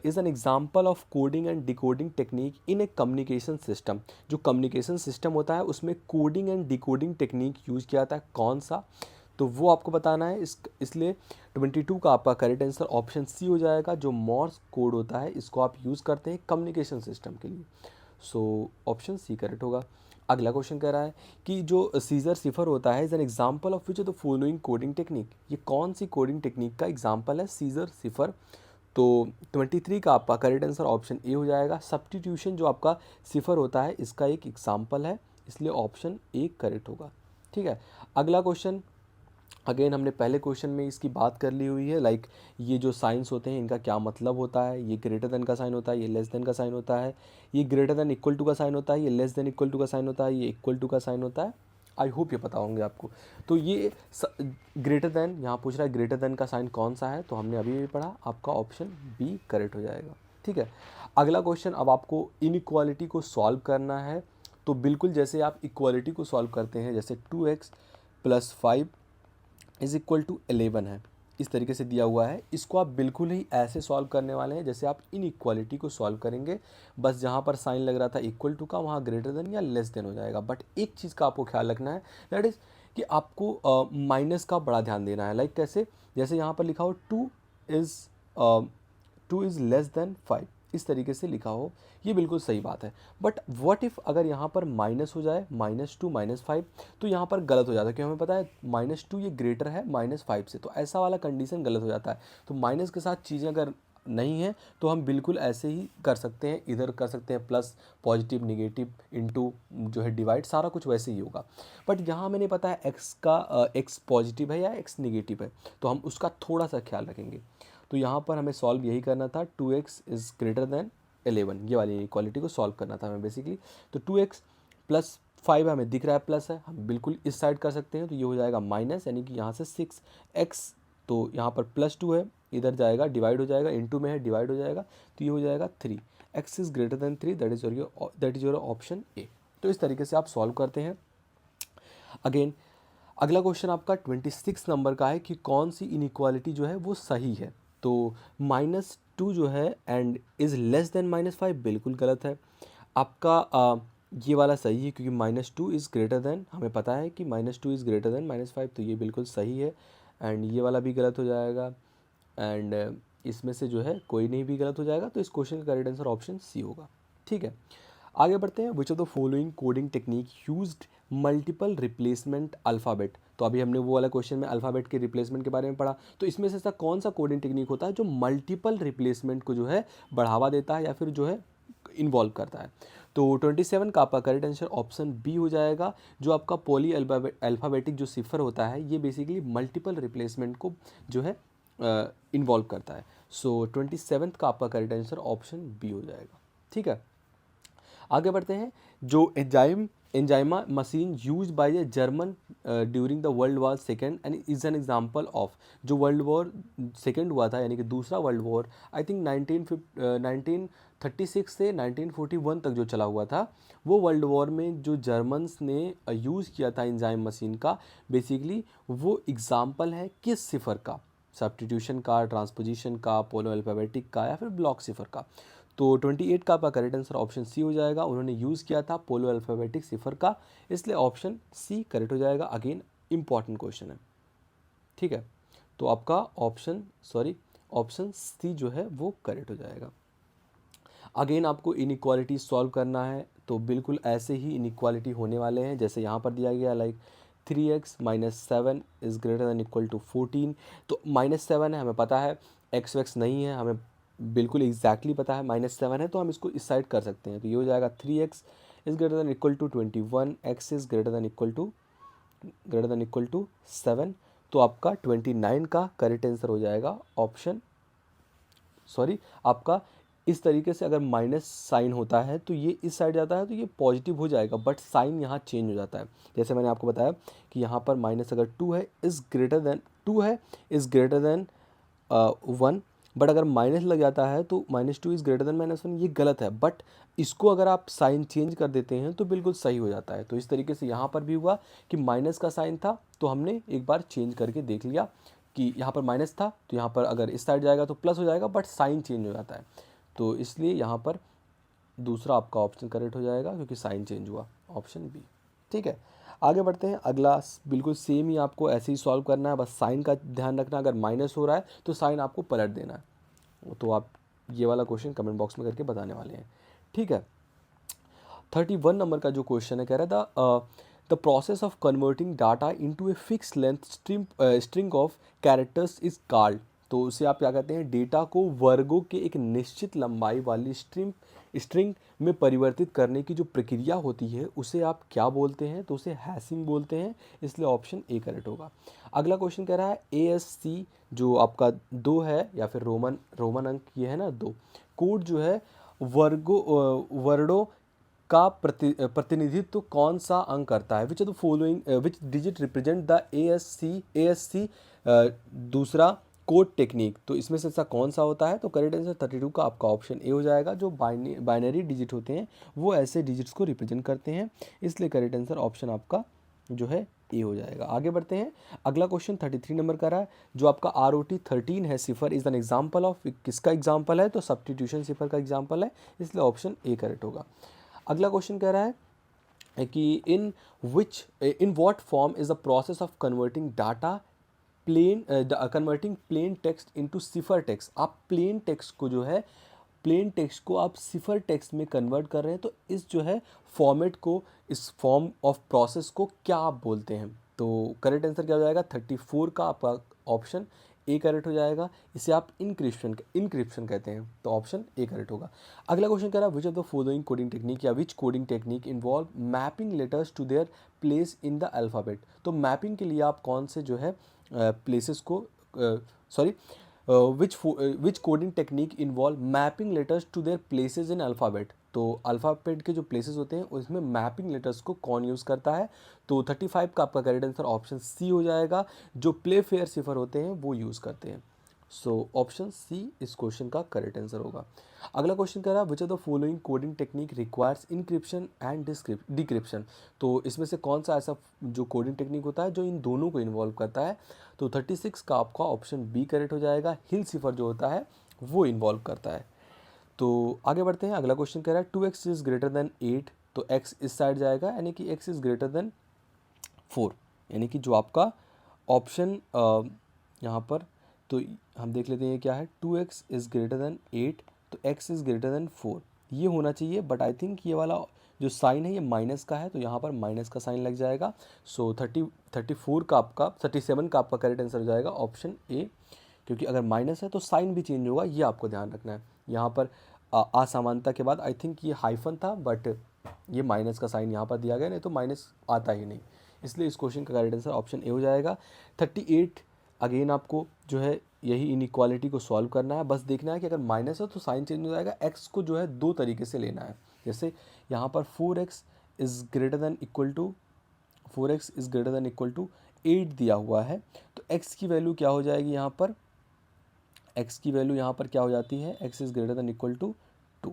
is an example of coding and decoding technique in A communication system? जो कम्युनिकेशन सिस्टम होता है उसमें coding and decoding technique use किया जाता है, कौन सा? तो वो आपको बताना है। इसलिए 22 का आपका करेक्ट आंसर ऑप्शन सी हो जाएगा। जो मॉर्स कोड होता है इसको आप यूज़ करते हैं कम्युनिकेशन सिस्टम के लिए, सो ऑप्शन सी करेक्ट होगा। अगला क्वेश्चन कह रहा है कि जो सीजर सिफर होता है is an example of which of the following coding technique? ये कौन सी कोडिंग टेक्निक का एग्जाम्पल है सीजर सिफर? तो 23 का आपका करेक्ट आंसर ऑप्शन ए हो जाएगा। सब्स्टिट्यूशन जो आपका सिफर होता है इसका एक एग्जाम्पल है, इसलिए ऑप्शन ए करेक्ट होगा, ठीक है। अगला क्वेश्चन अगेन हमने पहले क्वेश्चन में इसकी बात कर ली हुई है, लाइक ये जो साइंस होते हैं इनका क्या मतलब होता है, ये ग्रेटर देन का साइन होता है, ये लेस देन का साइन होता है, ये ग्रेटर देन इक्वल टू का साइन होता है, ये लेस देन इक्वल टू का साइन होता है, ये इक्वल टू का साइन होता है। आई होप ये पता होंगे आपको। तो ये ग्रेटर देन, यहाँ पूछ रहा है ग्रेटर देन का साइन कौन सा है, तो हमने अभी भी पढ़ा, आपका ऑप्शन बी करेक्ट हो जाएगा। ठीक है, अगला क्वेश्चन, अब आपको इनइक्वालिटी को सॉल्व करना है। तो बिल्कुल जैसे आप इक्वालिटी को सॉल्व करते हैं, जैसे 2x + 5 इज इक्वल टू 11 है, इस तरीके से दिया हुआ है, इसको आप बिल्कुल ही ऐसे सॉल्व करने वाले हैं जैसे आप इन इक्वालिटी को सॉल्व करेंगे। बस जहाँ पर साइन लग रहा था इक्वल टू का, वहाँ ग्रेटर देन या लेस देन हो जाएगा। बट एक चीज़ का आपको ख्याल रखना है, दैट इज़ कि आपको माइनस का बड़ा ध्यान देना है। लाइक कैसे, जैसे यहाँ पर लिखा हो 2 इज़ लेस देन 5, इस तरीके से लिखा हो, ये बिल्कुल सही बात है। बट व्हाट इफ़ अगर यहाँ पर माइनस हो जाए, -2 -5, तो यहाँ पर गलत हो जाता है, क्योंकि हमें पता है -2 ये ग्रेटर है -5 से, तो ऐसा वाला कंडीशन गलत हो जाता है। तो माइनस के साथ चीज़ें अगर नहीं है तो हम बिल्कुल ऐसे ही कर सकते हैं, इधर कर सकते हैं प्लस, पॉजिटिव, निगेटिव, इनटू जो है डिवाइड, सारा कुछ वैसे ही होगा। बट यहाँ हमें नहीं पता है एक्स पॉजिटिव है या एक्स निगेटिव है, तो हम उसका थोड़ा सा ख्याल रखेंगे। तो यहाँ पर हमें सॉल्व यही करना था, 2x इज़ ग्रेटर देन 11, ये वाली इक्वालिटी को सॉल्व करना था हमें बेसिकली। तो 2x + 5 हमें दिख रहा है प्लस है, हम बिल्कुल इस साइड कर सकते हैं, तो ये हो जाएगा माइनस, यानी कि यहाँ से 6x, तो यहाँ पर +2 है, इधर जाएगा डिवाइड हो जाएगा, इनटू में है डिवाइड हो जाएगा, तो ये हो जाएगा 3, x is greater then 3, that is your option ए। तो इस तरीके से आप सॉल्व करते हैं। अगेन अगला क्वेश्चन आपका 26 नंबर का है कि कौन सी इनइक्वालिटी जो है वो सही है। तो -2 जो है एंड इज़ लेस देन -5 बिल्कुल गलत है। आपका ये वाला सही है, क्योंकि -2 इज़ ग्रेटर देन, हमें पता है कि -2 इज़ ग्रेटर देन -5, तो ये बिल्कुल सही है। एंड ये वाला भी गलत हो जाएगा, एंड इसमें से जो है कोई नहीं भी गलत हो जाएगा, तो इस क्वेश्चन का करेक्ट आंसर ऑप्शन सी होगा। ठीक है, आगे बढ़ते हैं। विच of the following coding technique used multiple replacement alphabet. तो अभी हमने वो वाला क्वेश्चन में अल्फ़ाबेट के रिप्लेसमेंट के बारे में पढ़ा, तो इसमें से ऐसा कौन सा कोडिंग टेक्निक होता है जो मल्टीपल रिप्लेसमेंट को जो है बढ़ावा देता है या फिर जो है इन्वॉल्व करता है। तो 27 का आपका करेक्ट आंसर ऑप्शन बी हो जाएगा। जो आपका पॉली अल्फ़ाबेटिक जो सिफर होता है, ये बेसिकली मल्टीपल रिप्लेसमेंट को जो है इन्वॉल्व करता है। सो 27 का आपका करेक्ट आंसर ऑप्शन बी हो जाएगा। ठीक है, आगे बढ़ते हैं। जो Enigma machine use by a German during the world war second and is an example of, जो वर्ल्ड वॉर सेकेंड हुआ था, यानी कि दूसरा वर्ल्ड वॉर, आई थिंक 1936 से 1941 तक जो चला हुआ था, वो वर्ल्ड वॉर में जो जर्मन्स ने यूज़ किया था एंजाइम मशीन का, बेसिकली वो एग्जाम्पल है किस सिफर का, सब्स्टिट्यूशन का, ट्रांसपोजिशन का, पोलो अल्फ़ाबेटिक का, या फिर ब्लॉक सिफर का। तो 28 का आपका करेक्ट आंसर ऑप्शन सी हो जाएगा। उन्होंने यूज़ किया था पोलो अल्फ़ाबेटिक सिफर का, इसलिए ऑप्शन सी करेक्ट हो जाएगा। अगेन इंपॉर्टेंट क्वेश्चन है। ठीक है, तो आपका ऑप्शन सी जो है वो करेक्ट हो जाएगा। अगेन आपको इनइक्वालिटी सॉल्व करना है, तो बिल्कुल ऐसे ही इनइक्वालिटी होने वाले हैं जैसे यहाँ पर दिया गया, like 3x - 7 is greater than equal to 14। तो -7 है, हमें पता है, एक्स वैक्स नहीं है, हमें बिल्कुल एग्जैक्टली पता है -7 है, तो हम इसको इस साइड कर सकते हैं। तो ये हो जाएगा 3x is greater than equal to 21, x is greater than equal to 7। तो आपका 29 का करेक्ट आंसर हो जाएगा ऑप्शन, आपका इस तरीके से अगर माइनस साइन होता है तो ये इस साइड जाता है, तो ये पॉजिटिव हो जाएगा, बट साइन यहाँ चेंज हो जाता है। जैसे मैंने आपको बताया कि यहाँ पर माइनस अगर 2 है इज़ ग्रेटर देन 1, बट अगर माइनस लग जाता है तो -2 इज़ ग्रेटर देन -1, ये गलत है। बट इसको अगर आप साइन चेंज कर देते हैं तो बिल्कुल सही हो जाता है। तो इस तरीके से यहाँ पर भी हुआ कि माइनस का साइन था, तो हमने एक बार चेंज करके देख लिया कि यहाँ पर माइनस था, तो यहाँ पर अगर इस साइड जाएगा तो प्लस हो जाएगा, बट साइन चेंज हो जाता है। तो इसलिए यहाँ पर दूसरा आपका ऑप्शन करेक्ट हो जाएगा, क्योंकि साइन चेंज हुआ, ऑप्शन बी। ठीक है, आगे बढ़ते हैं। अगला बिल्कुल सेम ही आपको ऐसे ही सॉल्व करना है, बस साइन का ध्यान रखना, अगर माइनस हो रहा है तो साइन आपको पलट देना है। तो आप ये वाला क्वेश्चन कमेंट बॉक्स में करके बताने वाले हैं। ठीक है, 31 नंबर का जो क्वेश्चन है, कह रहा था the process of converting data into a fix length string of characters is called. तो उसे आप क्या कहते हैं, डेटा को वर्गों के एक निश्चित लंबाई वाली स्ट्रिंग में परिवर्तित करने की जो प्रक्रिया होती है उसे आप क्या बोलते हैं, तो उसे हैशिंग बोलते हैं, इसलिए ऑप्शन ए करेक्ट होगा। अगला क्वेश्चन कह रहा है ASC जो आपका 2 है या फिर रोमन अंक ये है ना 2, कोड जो है वर्डों का प्रतिनिधित्व कौन सा अंक करता है, which of the following which digit represent the ASC दूसरा कोड टेक्निक, तो इसमें से ऐसा कौन सा होता है, तो करेक्ट आंसर 32 का आपका ऑप्शन ए हो जाएगा। जो बाइनरी डिजिट होते हैं वो ऐसे डिजिट्स को रिप्रेजेंट करते हैं, इसलिए करेक्ट आंसर ऑप्शन आपका जो है ए हो जाएगा। आगे बढ़ते हैं, अगला क्वेश्चन 33 नंबर का रहा है, जो आपका ROT 13 है, सिफर इज एन एग्जाम्पल ऑफ, किसका एग्जाम्पल है, तो सब्स्टिट्यूशन सिफर का एग्जाम्पल है, इसलिए ऑप्शन ए करेक्ट होगा। अगला क्वेश्चन कह रहा है कि in what form is the process of converting data converting plain text into cipher text. आप प्लेन टेक्स्ट को जो है प्लेन टेक्स्ट को आप सिफर टेक्स्ट में कन्वर्ट कर रहे हैं, तो इस जो है फॉर्मेट को, इस फॉर्म ऑफ प्रोसेस को क्या आप बोलते हैं, तो करेक्ट आंसर क्या हो जाएगा 34 का आपका ऑप्शन ए करेक्ट हो जाएगा। इसे आप इनक्रिप्शन कहते हैं, तो ऑप्शन ए करेक्ट होगा। अगला क्वेश्चन कह रहा है which of the following coding technique या which coding technique involve mapping letters to their place in the alphabet. तो मैपिंग के लिए आप कौन से जो है प्लेसेस को which coding technique involve mapping letters to their places in alphabet. तो अल्फ़ाबेट के जो प्लेसेस होते हैं उसमें मैपिंग लेटर्स को कौन यूज़ करता है, तो 35 का आपका करेक्ट आंसर ऑप्शन सी हो जाएगा। जो प्ले फेयर सिफर होते हैं वो यूज़ करते हैं, सो ऑप्शन सी इस क्वेश्चन का करेक्ट आंसर होगा। अगला क्वेश्चन कह रहा है which of the following coding technique requires encryption and decryption. तो इसमें से कौन सा ऐसा जो कोडिंग टेक्निक होता है जो इन दोनों को इन्वॉल्व करता है, तो 36 का आपका ऑप्शन बी करेक्ट हो जाएगा। हिल सिफर जो होता है वो इन्वॉल्व करता है। तो आगे बढ़ते हैं, अगला क्वेश्चन कह रहा है 2x इज ग्रेटर देन 8, तो x इस साइड जाएगा, यानी कि x इज ग्रेटर देन 4, यानी कि जो आपका ऑप्शन यहाँ पर, तो हम देख लेते हैं क्या है, 2x इज ग्रेटर देन 8, तो x इज ग्रेटर देन 4 ये होना चाहिए, बट आई थिंक ये वाला जो साइन है ये माइनस का है, तो यहाँ पर माइनस का साइन लग जाएगा। सो 34 का आपका 37 का आपका करेक्ट आंसर हो जाएगा ऑप्शन ए, क्योंकि अगर माइनस है तो साइन भी चेंज होगा, ये आपको ध्यान रखना है। यहाँ पर असमानता के बाद आई थिंक ये हाइफन था, बट ये माइनस का साइन यहाँ पर दिया गया, नहीं तो माइनस आता ही नहीं, इसलिए इस क्वेश्चन का करेक्ट आंसर ऑप्शन ए हो जाएगा। 38 अगेन आपको जो है यही इनइक्वालिटी को सॉल्व करना है, बस देखना है कि अगर माइनस है तो साइन चेंज हो जाएगा। एक्स को जो है दो तरीके से लेना है, जैसे यहाँ पर 4x is greater than equal to 8 दिया हुआ है, तो x की वैल्यू क्या हो जाएगी, यहाँ पर x की वैल्यू यहाँ पर क्या हो जाती है, x is greater than equal to 2।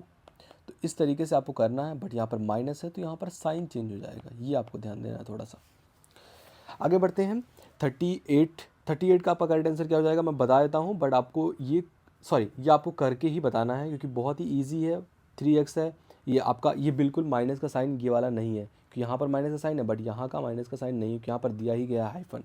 तो इस तरीके से आपको करना है, बट यहाँ पर माइनस है तो यहाँ पर साइन चेंज हो जाएगा, ये आपको ध्यान देना है थोड़ा सा। आगे बढ़ते हैं, 38 का आपका करेक्ट आंसर क्या हो जाएगा मैं बता देता हूँ, बट आपको ये आपको करके ही बताना है, क्योंकि बहुत ही ईजी है। 3x है, ये आपका, ये बिल्कुल माइनस का साइन ये वाला नहीं है, क्योंकि यहाँ पर माइनस का साइन है, बट यहाँ का माइनस का साइन नहीं है, यहाँ पर दिया ही गया है हाइफन।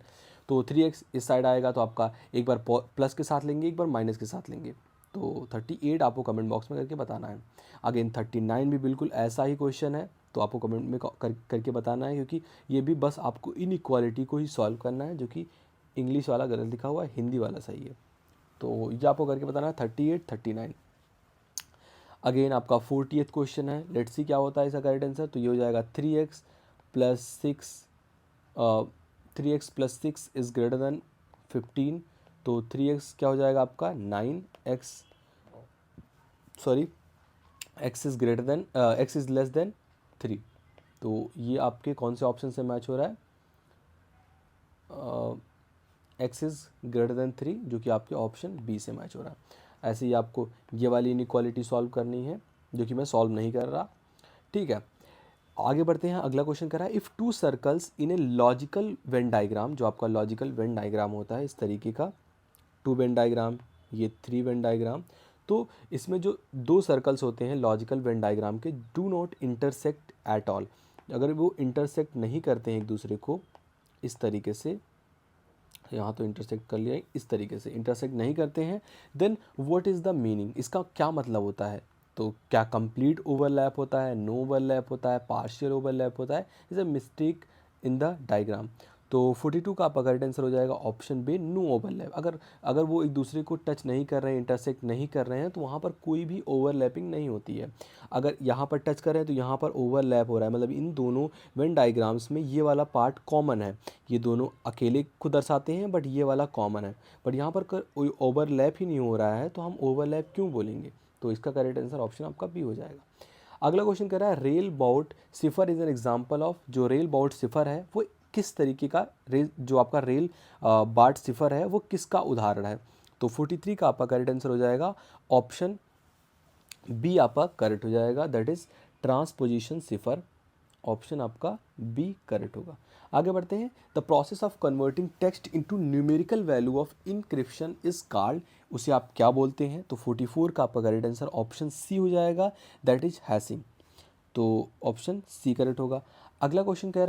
तो 3x इस साइड आएगा, तो आपका एक बार प्लस के साथ लेंगे, एक बार माइनस के साथ लेंगे, तो 38 आपको कमेंट बॉक्स में करके बताना है। अगेन 39 भी बिल्कुल ऐसा ही क्वेश्चन है, तो आपको कमेंट में करके बताना है, क्योंकि ये भी बस आपको इनइक्वालिटी को ही सॉल्व करना है, जो कि इंग्लिश वाला गलत लिखा हुआ है, हिंदी वाला सही है, तो ये आपको करके बताना है 38, 39। अगेन आपका 40th क्वेश्चन है, लेट्स सी क्या होता है इसका करेक्ट आंसर, तो ये हो जाएगा 3x plus 6 is greater then 15, तो 3x क्या हो जाएगा आपका 9x, x is greater then x is less than 3, तो ये आपके कौन से ऑप्शन से मैच हो रहा है, x इज़ ग्रेटर देन 3, जो कि आपके ऑप्शन बी से मैच हो रहा है। ऐसे ही आपको ये वाली इनइक्वालिटी सॉल्व करनी है, जो कि मैं सॉल्व नहीं कर रहा, ठीक है। आगे बढ़ते हैं, अगला क्वेश्चन कर रहा है if 2 circles in a logical Venn diagram, जो आपका लॉजिकल वेन डायग्राम होता है इस तरीके का, 2 वेन डायग्राम, ये 3 वेन डायग्राम, तो इसमें जो 2 सर्कल्स होते हैं लॉजिकल वेन डायग्राम के, do not intersect at all, अगर वो इंटरसेक्ट नहीं करते हैं एक दूसरे को इस तरीके से, यहाँ तो इंटरसेक्ट कर लिया है, इस तरीके से इंटरसेक्ट नहीं करते हैं, then what is the meaning, इसका क्या मतलब होता है, तो क्या कंप्लीट ओवरलैप होता है, नो ओवरलैप होता है, पार्शियल ओवरलैप होता है, is a mistake in the diagram. तो 42 का आपका करेक्ट आंसर हो जाएगा ऑप्शन बी, नो ओवरलैप। अगर वो एक दूसरे को टच नहीं कर रहे हैं, इंटरसेक्ट नहीं कर रहे हैं, तो वहाँ पर कोई भी ओवरलैपिंग नहीं होती है। अगर यहाँ पर टच कर रहे हैं तो यहाँ पर ओवरलैप हो रहा है, मतलब इन दोनों वेन डायग्राम्स में ये वाला पार्ट कॉमन है। ये दोनों अकेले को दर्शाते हैं बट ये वाला कॉमन है, बट यहाँ पर कोई ओवरलैप ही नहीं हो रहा है, तो हम ओवरलैप क्यों बोलेंगे? तो इसका करेक्ट आंसर ऑप्शन आपका बी हो जाएगा। अगला क्वेश्चन कह रहा है rail bout cipher is an example of. जो रेल बाउट सिफर है वो किस तरीके का जो आपका रेल बाट सिफर है वो किसका उदाहरण है? तो 43 का आपका करेक्ट आंसर हो जाएगा ऑप्शन बी आपका करेक्ट हो जाएगा, that is transposition cipher. Option आपका बी करेक्ट होगा। आगे बढ़ते हैं। The process of converting text into numerical value of encryption is called. उसे आप क्या बोलते हैं? तो 44 का आपका करेक्ट आंसर ऑप्शन सी हो जाएगा, दैट इज हैशिंग। तो ऑप्शन सी करेक्ट होगा। अगला क्वेश्चन कह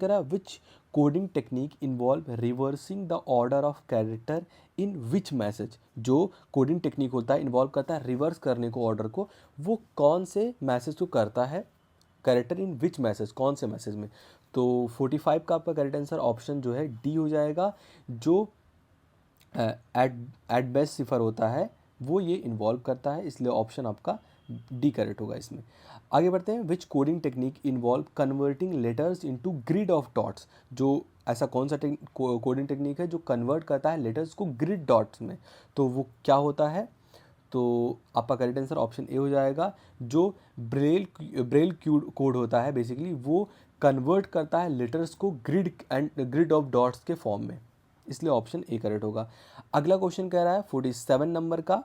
रहा है which coding technique involve reversing the order of character in which message. जो कोडिंग टेक्निक होता है इन्वॉल्व करता है रिवर्स करने को ऑर्डर को, वो कौन से मैसेज को करता है? कैरेक्टर इन विच मैसेज, कौन से मैसेज में? तो 45 का आपका करेक्ट आंसर ऑप्शन जो है डी हो जाएगा। जो एट बेस्ट सिफर होता है वो ये इन्वॉल्व करता है, इसलिए ऑप्शन आपका डी करेक्ट होगा इसमें। आगे बढ़ते हैं। Which coding technique involve converting letters into grid of dots. जो ऐसा कौन सा कोडिंग टेक्निक है जो कन्वर्ट करता है लेटर्स को ग्रिड डॉट्स में? तो वो क्या होता है? तो आपका करेक्ट आंसर ऑप्शन ए हो जाएगा। जो ब्रेल कोड होता है बेसिकली वो कन्वर्ट करता है लेटर्स को ग्रिड ऑफ डॉट्स के फॉर्म में, इसलिए ऑप्शन ए करेक्ट होगा। अगला क्वेश्चन कह रहा है 47 नंबर का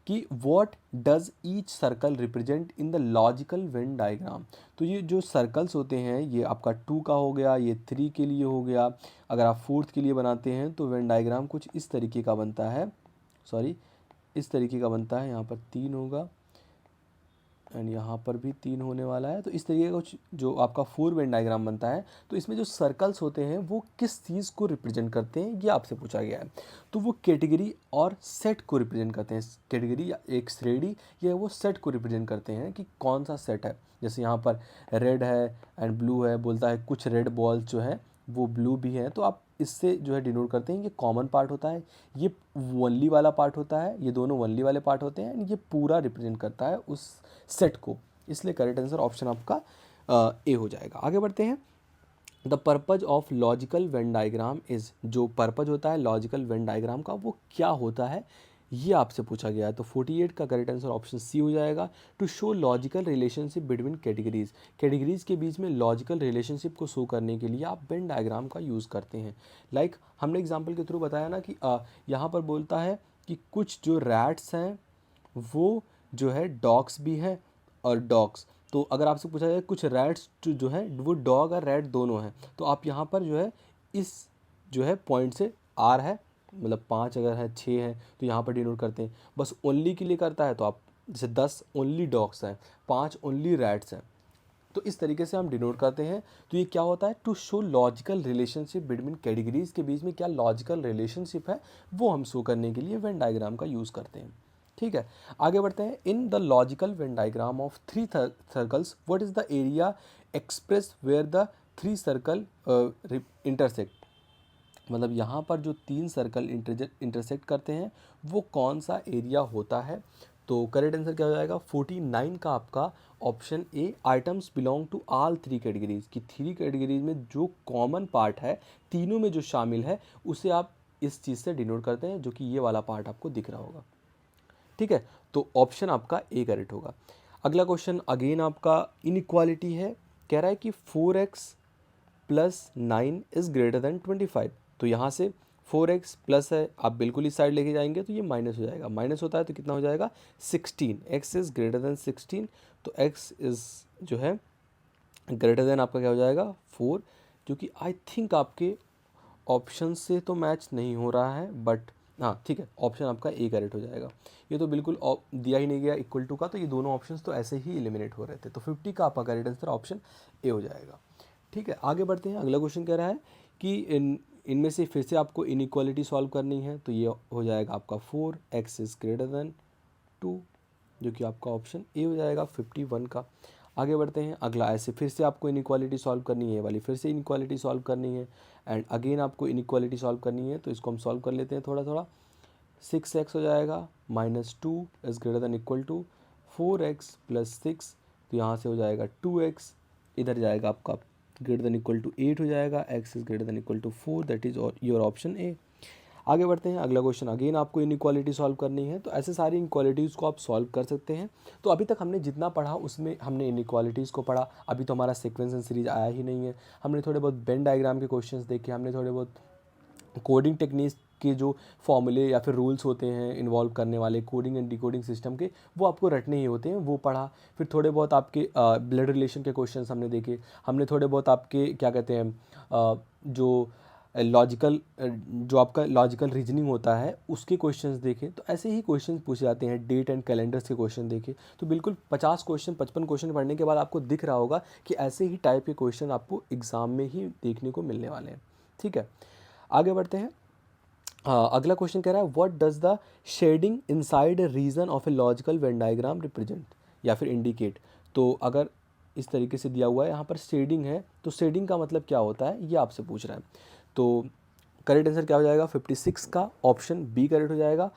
कि what does each circle represent in the logical Venn diagram. तो ये जो सर्कल्स होते हैं ये आपका 2 का हो गया, ये 3 के लिए हो गया। अगर आप 4th के लिए बनाते हैं तो वेन डायग्राम कुछ इस तरीके का बनता है, इस तरीके का बनता है। यहाँ पर 3 होगा एंड यहाँ पर भी 3 होने वाला है। तो इस तरीके का कुछ जो आपका 4 वेन डायग्राम बनता है। तो इसमें जो सर्कल्स होते हैं वो किस चीज़ को रिप्रेजेंट करते हैं ये आपसे पूछा गया है। तो वो कैटेगरी और सेट को रिप्रेजेंट करते हैं। कैटेगरी या एक श्रेणी या वो सेट को रिप्रेजेंट करते हैं कि कौन सा सेट है। जैसे यहाँ पर रेड है एंड ब्लू है, बोलता है कुछ रेड बॉल्स जो है वो ब्लू भी है, तो आप इससे जो है डिनोट करते हैं ये कॉमन पार्ट होता है, ये वनली वाला पार्ट होता है, ये दोनों वनली वाले पार्ट होते हैं, ये पूरा रिप्रेजेंट करता है उस सेट को, इसलिए करेक्ट आंसर ऑप्शन आपका ए हो जाएगा। आगे बढ़ते हैं। The purpose of logical Venn diagram is. जो पर्पज होता है लॉजिकल वेन डायग्राम का वो क्या होता है ये आपसे पूछा गया है। तो 48 का करेक्ट आंसर ऑप्शन सी हो जाएगा। To show logical relationship between categories. Categories के बीच में लॉजिकल रिलेशनशिप को शो करने के लिए आप वेन डायग्राम का यूज़ करते हैं। लाइक हमने एग्जाम्पल के थ्रू बताया ना कि यहाँ पर बोलता है कि कुछ जो रैट्स हैं वो जो है डॉग्स भी हैं और डॉग्स। तो अगर आपसे पूछा जाए कुछ रैट्स जो है वो डॉग और रैट दोनों हैं, तो आप यहाँ पर जो है इस जो है पॉइंट से आर है, मतलब 5 अगर है 6 है तो यहाँ पर डिनोट करते हैं। बस ओनली के लिए करता है तो आप जैसे 10 ओनली डॉग्स हैं, 5 ओनली रैट्स हैं, तो इस तरीके से हम डिनोट करते हैं। तो ये क्या होता है? To show logical relationship between categories के बीच में क्या लॉजिकल रिलेशनशिप है वो हम शो करने के लिए वेन डायग्राम का यूज़ करते हैं। ठीक है, आगे बढ़ते हैं। In the logical Venn diagram of 3 circles what is the area express where the 3 circle intersect. मतलब यहाँ पर जो 3 सर्कल इंटरसेक्ट करते हैं वो कौन सा एरिया होता है? तो करेक्ट आंसर क्या हो जाएगा? 49 का आपका option A. Items belong to all 3 categories की 3 कैटेगरीज में जो कॉमन पार्ट है, तीनों में जो शामिल है उसे आप इस चीज़ से डिनोट करते हैं, जो कि ये वाला पार्ट आपको दिख रहा होगा। ठीक है, तो ऑप्शन आपका ए करेक्ट होगा। अगला क्वेश्चन अगेन आपका इनइक्वालिटी है। कह रहा है कि 4x plus 9 is greater then 25। तो यहाँ से 4x प्लस है, आप बिल्कुल इस साइड लेके जाएंगे तो ये माइनस हो जाएगा। माइनस होता है तो कितना हो जाएगा? 16। x इज़ ग्रेटर देन 16, तो x इज़ जो है ग्रेटर देन आपका क्या हो जाएगा? 4, जो कि आई थिंक आपके ऑप्शन से तो मैच नहीं हो रहा है, बट हाँ ठीक है, ऑप्शन आपका ए करेक्ट हो जाएगा। ये तो बिल्कुल दिया ही नहीं गया इक्वल टू का, तो ये दोनों ऑप्शंस तो ऐसे ही एलिमिनेट हो रहे थे। तो 50 का आपका करेक्ट आंसर ऑप्शन ए हो जाएगा। ठीक है, आगे बढ़ते हैं। अगला क्वेश्चन कह रहा है कि इनमें से फिर से आपको इनइक्वालिटी सॉल्व करनी है, तो ये हो जाएगा आपका 4x इज़ ग्रेटर देन 2, जो कि आपका ऑप्शन ए हो जाएगा 51 का। आगे बढ़ते हैं, अगला ऐसे फिर से आपको इनइक्वालिटी सॉल्व करनी है, ये वाली फिर से इनइक्वालिटी सॉल्व करनी है एंड अगेन आपको इनइक्वालिटी सॉल्व करनी है। तो इसको हम सॉल्व कर लेते हैं थोड़ा थोड़ा। 6x हो जाएगा -2 is greater than equal to 4x + 6, तो यहाँ से हो जाएगा 2x, इधर जाएगा आपका ग्रेटर देन इक्वल टू 8 हो जाएगा, x is greater than equal to 4, that is your option A. आगे बढ़ते हैं, अगला क्वेश्चन अगेन आपको इनइक्वालिटी सॉल्व करनी है। तो ऐसे सारी इनइक्वालिटीज़ को आप सॉल्व कर सकते हैं। तो अभी तक हमने जितना पढ़ा उसमें हमने इनइक्वालिटीज़ को पढ़ा, अभी तो हमारा सीक्वेंस एंड सीरीज आया ही नहीं है। हमने थोड़े बहुत वेन डायग्राम के क्वेश्चंस देखे, हमने थोड़े बहुत कोडिंग टेक्निक्स के जो फॉर्मूले या फिर रूल्स होते हैं इन्वॉल्व करने वाले कोडिंग एंड डिकोडिंग सिस्टम के, वो आपको रटने ही होते हैं, वो पढ़ा। फिर थोड़े बहुत आपके ब्लड रिलेशन के क्वेश्चंस हमने देखे, हमने थोड़े बहुत आपके क्या कहते हैं जो लॉजिकल जो आपका लॉजिकल रीजनिंग होता है उसके क्वेश्चंस देखे। तो ऐसे ही क्वेश्चंस पूछे जाते हैं, डेट एंड कैलेंडर्स के क्वेश्चन देखे। तो बिल्कुल 50 क्वेश्चन 55 क्वेश्चन पढ़ने के बाद आपको दिख रहा होगा कि ऐसे ही टाइप के क्वेश्चन आपको एग्ज़ाम में ही देखने को मिलने वाले हैं। ठीक है, आगे बढ़ते हैं। अगला क्वेश्चन कह रहा है what does the shading inside a region of a logical Venn diagram represent या फिर इंडिकेट। तो अगर इस तरीके से दिया हुआ है यहाँ पर शेडिंग है, तो शेडिंग का मतलब क्या होता है ये आपसे पूछ रहा है। तो करेक्ट आंसर क्या हो जाएगा 56 का ऑप्शन बी करेक्ट हो जाएगा।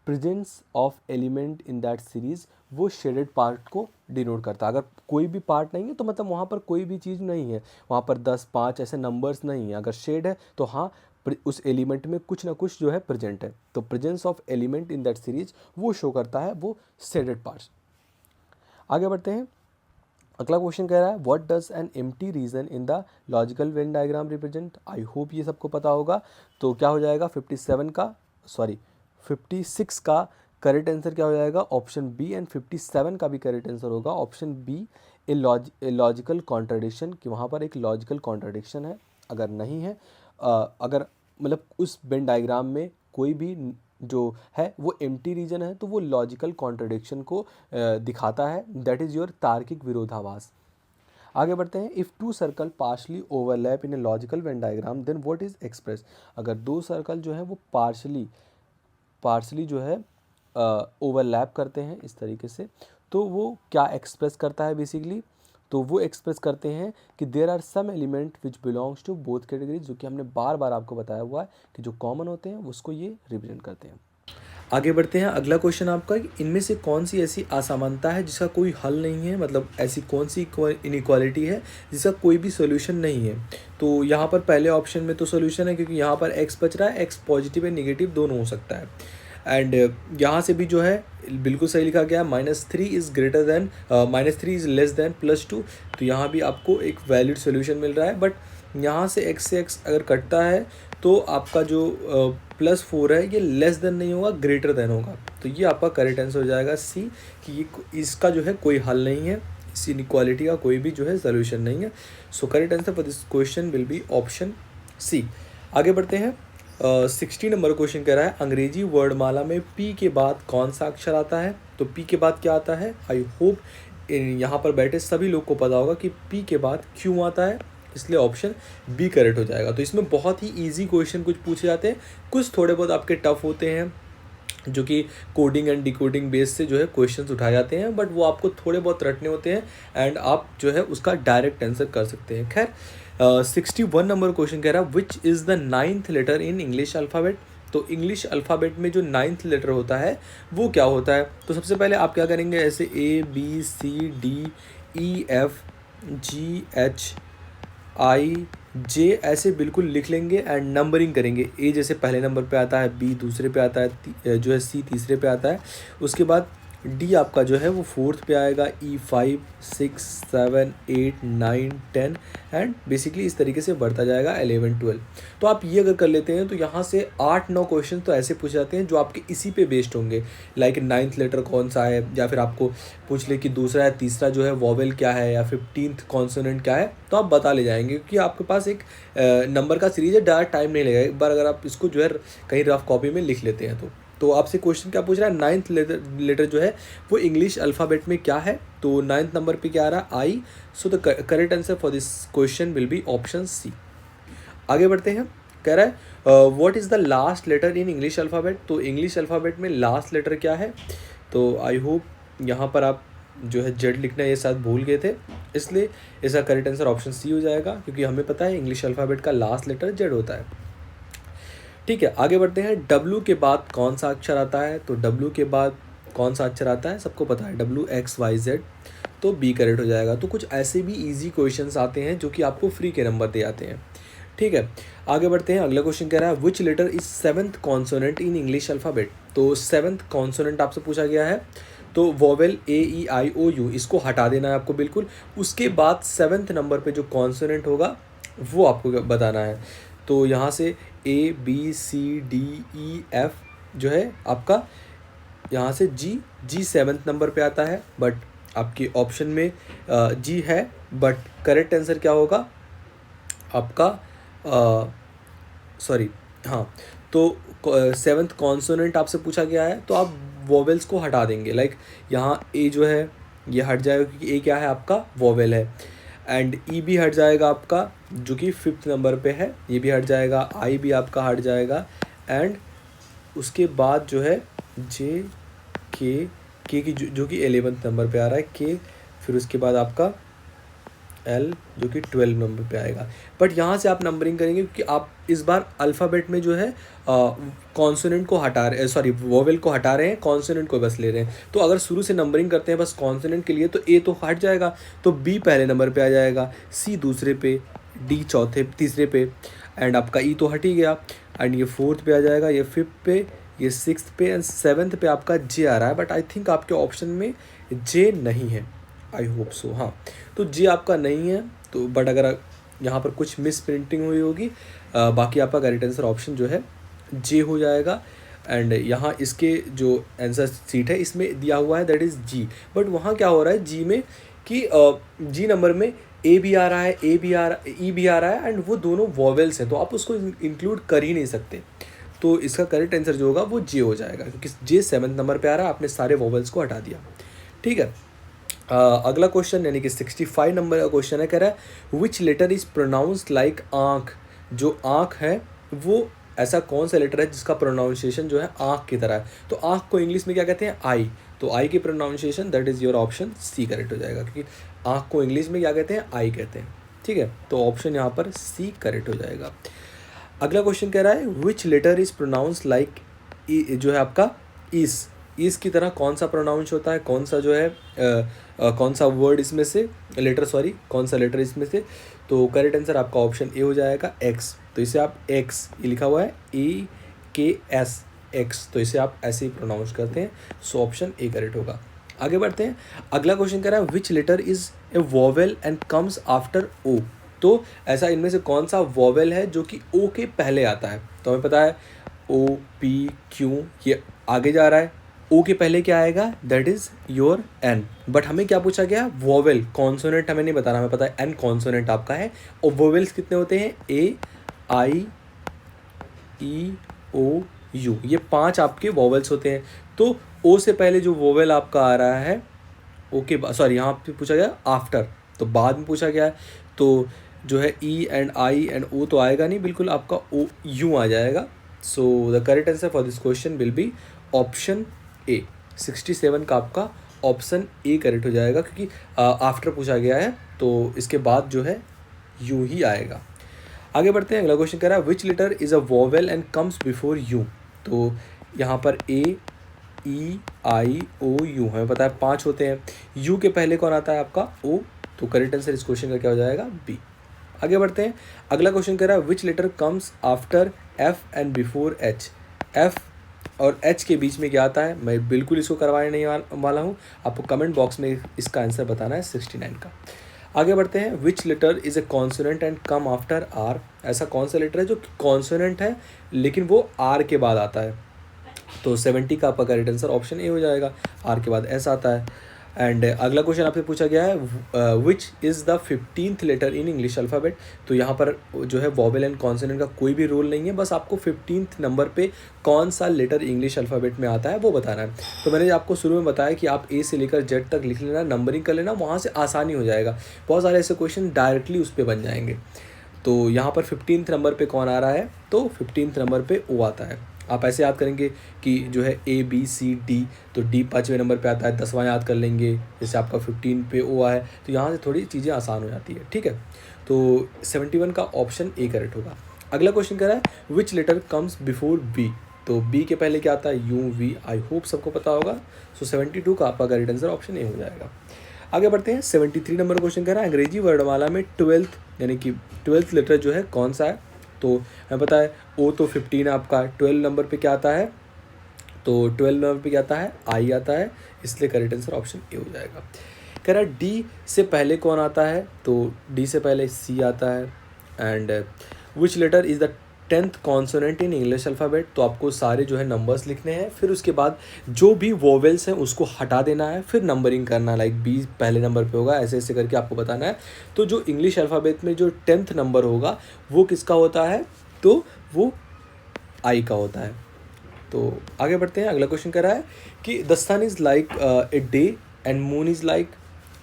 Presence of element in that series, वो शेडेड पार्ट को डिनोट करता है। अगर कोई भी पार्ट नहीं है तो मतलब वहाँ पर कोई भी चीज़ नहीं है, वहाँ पर 10 5 ऐसे नंबर्स नहीं है। अगर शेड है तो हाँ उस एलिमेंट में कुछ ना कुछ जो है प्रेजेंट है। तो presence of element in that series वो शो करता है वो शेडेड पार्ट्स। आगे बढ़ते हैं, अगला क्वेश्चन कह रहा है what does an empty region in the logical Venn diagram represent. I hope ये सबको पता होगा। तो क्या हो जाएगा 56 का करेक्ट आंसर क्या हो जाएगा ऑप्शन बी एंड 57 का भी करेक्ट आंसर होगा option B a logical contradiction, कि वहाँ पर एक लॉजिकल कॉन्ट्राडिक्शन है। अगर नहीं है अगर मतलब उस वेन डायग्राम में कोई भी जो है वो एम्प्टी रीजन है तो वो लॉजिकल कॉन्ट्रडिक्शन को दिखाता है, दैट इज़ योर तार्किक विरोधाभास। आगे बढ़ते हैं, if two circle partially overlap in a logical Venn diagram then what is express. अगर दो सर्कल जो है वो पार्शली जो है ओवरलैप करते हैं इस तरीके से, तो वो क्या एक्सप्रेस करता है बेसिकली। तो वो एक्सप्रेस करते हैं कि there are some element which belongs to both categories, जो कि हमने बार बार आपको बताया हुआ है कि जो कॉमन होते हैं उसको ये रिप्रेजेंट करते हैं। आगे बढ़ते हैं, अगला क्वेश्चन आपका इनमें से कौन सी ऐसी असमानता है जिसका कोई हल नहीं है, मतलब ऐसी कौन सी इनइक्वालिटी है जिसका कोई भी सोल्यूशन नहीं है। तो यहाँ पर पहले ऑप्शन में तो सोल्यूशन है क्योंकि यहाँ पर एक्स बच रहा है, एक्स पॉजिटिव एंड निगेटिव दोनों हो सकता है। एंड यहाँ से भी जो है बिल्कुल सही लिखा गया -3 is greater then -3 is less than +2। तो यहाँ भी आपको एक वैलिड सोल्यूशन मिल रहा है। बट यहाँ से x अगर कटता है तो आपका जो +4 है ये लेस देन नहीं होगा, ग्रेटर देन होगा। तो ये आपका करेक्ट आंसर हो जाएगा सी, कि ये इसका जो है कोई हल नहीं है, इस इनइक्वालिटी का कोई भी जो है सोल्यूशन नहीं है। So correct answer for this question will be option C. आगे बढ़ते हैं, 60 नंबर क्वेश्चन कह रहा है अंग्रेजी वर्डमाला में पी के बाद कौन सा अक्षर आता है। तो पी के बाद क्या आता है, आई होप यहाँ पर बैठे सभी लोग को पता होगा कि पी के बाद क्यों आता है, इसलिए ऑप्शन बी करेक्ट हो जाएगा। तो इसमें बहुत ही इजी क्वेश्चन कुछ पूछे जाते हैं, कुछ थोड़े बहुत आपके टफ होते हैं जो कि कोडिंग एंड डिकोडिंग बेस से जो है क्वेश्चंस उठाए जाते हैं, बट वो आपको थोड़े बहुत रटने होते हैं एंड आप जो है उसका डायरेक्ट आंसर कर सकते हैं। खैर 61 नंबर क्वेश्चन कह रहा है which is the 9th letter in English alphabet. तो इंग्लिश अल्फ़ाबेट में जो 9th लेटर होता है वो क्या होता है। तो सबसे पहले आप क्या करेंगे, ऐसे ABCDEFGHIJ ऐसे बिल्कुल लिख लेंगे एंड नंबरिंग करेंगे। ए जैसे पहले नंबर पे आता है, बी दूसरे पे आता है, जो है सी तीसरे पे आता है, उसके बाद डी आपका जो है वो 4th पे आएगा, E 5 6 7 8 9 10 एंड बेसिकली इस तरीके से बढ़ता जाएगा 11 12। तो आप ये अगर कर लेते हैं तो यहाँ से 8-9 क्वेश्चन तो ऐसे पूछ जाते हैं जो आपके इसी पे बेस्ड होंगे, लाइक 9th लेटर कौन सा है, या फिर आपको पूछ ले कि दूसरा या तीसरा जो है वॉवेल क्या है, या 15th कॉन्सोनेंट क्या है, तो आप बता ले जाएंगे क्योंकि आपके पास एक नंबर का सीरीज है, ज़्यादा टाइम नहीं लगेगा। एक बार अगर आप इसको जो है कहीं रफ कॉपी में लिख लेते हैं तो आपसे क्वेश्चन क्या पूछ रहा है, 9th लेटर जो है वो इंग्लिश अल्फ़ाबेट में क्या है। तो 9th नंबर पे क्या आ रहा है, I. So the correct answer for this question will be option C. आगे बढ़ते हैं, कह रहा है what is the last letter in English alphabet. तो इंग्लिश अल्फ़ाबेट में लास्ट लेटर क्या है। तो आई होप यहाँ पर आप जो है जेड लिखना ये शायद भूल गए थे, इसलिए इसका करेक्ट आंसर ऑप्शन सी हो जाएगा, क्योंकि हमें पता है इंग्लिश अल्फ़ाबेट का लास्ट लेटर जेड होता है। ठीक है, आगे बढ़ते हैं। डब्लू के बाद कौन सा अक्षर आता है? तो डब्लू के बाद कौन सा अक्षर आता है? सबको पता है WXYZ, तो बी करेक्ट हो जाएगा। तो कुछ ऐसे भी इजी क्वेश्चंस आते हैं जो कि आपको फ्री के नंबर दे आते हैं। ठीक है, आगे बढ़ते हैं। अगला क्वेश्चन कह रहा है which letter is 7th consonant in English alphabet. तो 7th कॉन्सोनेंट आपसे पूछा गया है, तो वोवेल AEIOU इसको हटा देना है आपको बिल्कुल। उसके बाद 7th नंबर पे जो कॉन्सोनेंट होगा वो आपको बताना है। तो यहाँ से ABCDEF जो है आपका, यहाँ से जी 7th नंबर पे आता है, बट आपके ऑप्शन में जी है, बट करेक्ट आंसर क्या होगा आपका? सॉरी, हाँ, तो 7th कॉन्सोनेंट आपसे पूछा गया है, तो आप वोवेल्स को हटा देंगे। लाइक यहाँ ए जो है ये हट जाएगा, क्योंकि ए क्या है आपका? वोवेल है। एंड ई भी हट जाएगा आपका, जो कि 5th नंबर पे है, ये भी हट जाएगा। आई भी आपका हट जाएगा। एंड उसके बाद जो है जे के की जो कि 11th नंबर पे आ रहा है के, फिर उसके बाद आपका एल जो कि 12 नंबर पे आएगा। बट यहाँ से आप नंबरिंग करेंगे, क्योंकि आप इस बार अल्फ़ाबेट में जो है कॉन्सोनेंट को हटा रहे, सॉरी वोवेल को हटा रहे हैं, कॉन्सोनेंट को बस ले रहे हैं। तो अगर शुरू से नंबरिंग करते हैं बस कॉन्सोनेंट के लिए, तो ए तो हट जाएगा, तो बी पहले नंबर पे आ जाएगा, सी दूसरे पे, डी तीसरे पे, एंड आपका ई तो हट ही गया, एंड ये 4th पे आ जाएगा, ये 5th पे, ये 6th पे, एंड 7th पे आपका जे आ रहा है। बट आई थिंक आपके ऑप्शन में जे नहीं है, आई होप सो। हाँ, तो जी आपका नहीं है, तो बट अगर यहाँ पर कुछ मिस प्रिंटिंग हुई होगी, बाकी आपका करेक्ट आंसर ऑप्शन जो है जे हो जाएगा। एंड यहाँ इसके जो आंसर सीट है इसमें दिया हुआ है दैट इज़ जी, बट वहाँ क्या हो रहा है जी में कि जी नंबर में ए भी आ रहा है, ए भी आ रहा, ई भी आ रहा है, एंड वो दोनों वॉवेल्स हैं, तो आप उसको इंक्लूड कर ही नहीं सकते। तो इसका करेक्ट आंसर जो होगा वो जे हो जाएगा, क्योंकि जे 7th नंबर पे आ रहा है, आपने सारे वॉवेल्स को हटा दिया। ठीक है, अगला क्वेश्चन यानी कि 65 नंबर का क्वेश्चन है, कह रहा है which letter is pronounced like आँख। जो आँख है वो ऐसा कौन सा लेटर है जिसका प्रोनाउंसिएशन जो है आँख की तरह है। तो आँख को इंग्लिश में क्या कहते हैं? आई। तो आई की pronunciation that is your option C correct हो जाएगा, क्योंकि आँख को इंग्लिश में क्या कहते हैं? आई कहते हैं। ठीक है, तो ऑप्शन यहाँ पर सी करेक्ट हो जाएगा। अगला क्वेश्चन कह रहा है which letter is pronounce like, जो है आपका इस की तरह कौन सा प्रोनाउंस होता है, कौन सा जो है कौन सा वर्ड इसमें से कौन सा लेटर इसमें से। तो करेक्ट आंसर आपका ऑप्शन ए हो जाएगा एक्स। तो इसे आप एक्स, ये लिखा हुआ है EKS एक्स, तो इसे आप ऐसे ही प्रोनाउंस करते हैं। सो ऑप्शन ए करेक्ट होगा। आगे बढ़ते हैं। अगला क्वेश्चन कह रहा है which letter is a vowel and comes after O. तो ऐसा इनमें से कौन सा वोवेल है जो कि ओ के पहले आता है। तो हमें पता है OPQ ये आगे जा रहा है, ओ के पहले क्या आएगा? That is your N. But हमें क्या पूछा गया? वोवेल। कॉन्सोनेंट हमें नहीं बताना, हमें पता है एन कॉन्सोनेंट आपका है। और वोवेल्स कितने होते हैं? AIEOU, ये 5 आपके वोवेल्स होते हैं। तो ओ से पहले जो वोवेल आपका आ रहा है, ओ के बाद, सॉरी यहाँ पे पूछा गया आफ्टर, तो बाद में पूछा गया है, तो जो है ई एंड आई एंड ओ तो आएगा नहीं, बिल्कुल आपका OU आ जाएगा। सो the correct answer for this question will be option ए। 67 का आपका ऑप्शन ए करेक्ट हो जाएगा, क्योंकि आफ्टर पूछा गया है, तो इसके बाद जो है यू ही आएगा। आगे बढ़ते हैं। अगला क्वेश्चन कह रहा है which letter is a vowel and comes before U. तो यहाँ पर AEIOU हमें पता है 5 होते हैं। यू के पहले कौन आता है? आपका ओ। तो करेक्ट आंसर इस क्वेश्चन का क्या हो जाएगा? बी। आगे बढ़ते हैं। अगला क्वेश्चन कह रहा है which letter comes after F and before H. F और एच के बीच में क्या आता है? मैं बिल्कुल इसको करवाने नहीं वाला हूँ, आपको कमेंट बॉक्स में इसका आंसर बताना है 69 का। आगे बढ़ते हैं। Which letter is a consonant and come after R. ऐसा कौन सा लेटर है जो कॉन्सोनेंट है लेकिन वो आर के बाद आता है? तो 70 का आपका करेक्ट आंसर ऑप्शन ए हो जाएगा, आर के बाद एस आता है। एंड अगला क्वेश्चन आपसे पूछा गया है which is the 15th letter in English alphabet. तो यहाँ पर जो है वोवेल एंड कॉन्सोनेंट का कोई भी रूल नहीं है, बस आपको 15th नंबर पे कौन सा लेटर इंग्लिश अल्फ़ाबेट में आता है वो बताना है। तो मैंने आपको शुरू में बताया कि आप ए से लेकर जेड तक लिख लेना, नंबरिंग कर लेना, वहाँ से आसानी हो जाएगा। बहुत सारे ऐसे क्वेश्चन डायरेक्टली उस पर बन जाएंगे। तो यहाँ पर 15th नंबर पे कौन आ रहा है? तो 15th नंबर पे ओ आता है। आप ऐसे याद करेंगे कि जो है A B C D, तो D 5वें नंबर पे आता है, 10वां याद कर लेंगे, जैसे आपका 15 पे O है, तो यहाँ से थोड़ी चीज़ें आसान हो जाती है, ठीक है। तो 71 का ऑप्शन ए करेक्ट होगा। अगला क्वेश्चन कह रहा है which letter comes before B, तो बी के पहले क्या आता है, यू वी, आई होप सबको पता होगा। सो 72 का आपका करेक्ट आंसर ऑप्शन ए हो जाएगा। आगे बढ़ते हैं, 73 नंबर क्वेश्चन कह रहा है अंग्रेजी वर्णमाला में 12th यानी कि 12th लेटर जो है कौन सा है, तो हमें पता है ओ तो 15 आपका, 12 नंबर पे क्या आता है, तो 12 नंबर पे क्या आता है, आई आता है, इसलिए करेक्ट आंसर ऑप्शन ए हो जाएगा। कह रहा है डी से पहले कौन आता है, तो डी से पहले सी आता है। And which letter is the 10th consonant in English alphabet, तो आपको सारे जो है नंबर्स लिखने हैं, फिर उसके बाद जो भी वोवेल्स हैं उसको हटा देना है, फिर नंबरिंग करना है, लाइक बी पहले नंबर पे होगा, ऐसे ऐसे करके आपको बताना है। तो जो इंग्लिश अल्फ़ाबेट में जो 10th नंबर होगा वो किसका होता है, तो वो आई का होता है। तो आगे बढ़ते हैं, अगला क्वेश्चन कर रहा है कि the sun is like a day and moon is like,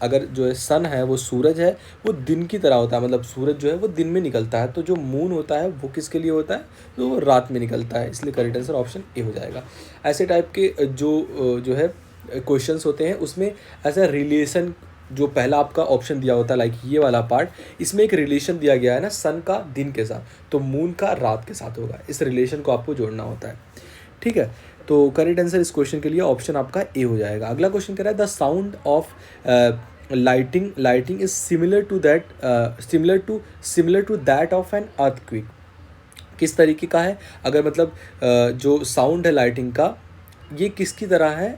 अगर जो है सन है वो सूरज है, वो दिन की तरह होता है, मतलब सूरज जो है वो दिन में निकलता है, तो जो मून होता है वो किसके लिए होता है, तो वो रात में निकलता है, इसलिए करेक्ट आंसर ऑप्शन ए हो जाएगा। ऐसे टाइप के जो है क्वेश्चंस होते हैं उसमें ऐसा रिलेशन, जो पहला आपका ऑप्शन दिया होता है लाइक ये वाला पार्ट, इसमें एक रिलेशन दिया गया है ना सन का दिन के साथ, तो मून का रात के साथ होगा, इस रिलेशन को आपको जोड़ना होता है, ठीक है। तो करेक्ट आंसर इस क्वेश्चन के लिए ऑप्शन आपका ए हो जाएगा। अगला क्वेश्चन कह रहा है the sound of lighting is similar to that of an earthquake, किस तरीके का है, अगर मतलब जो साउंड है लाइटिंग का ये किसकी तरह है,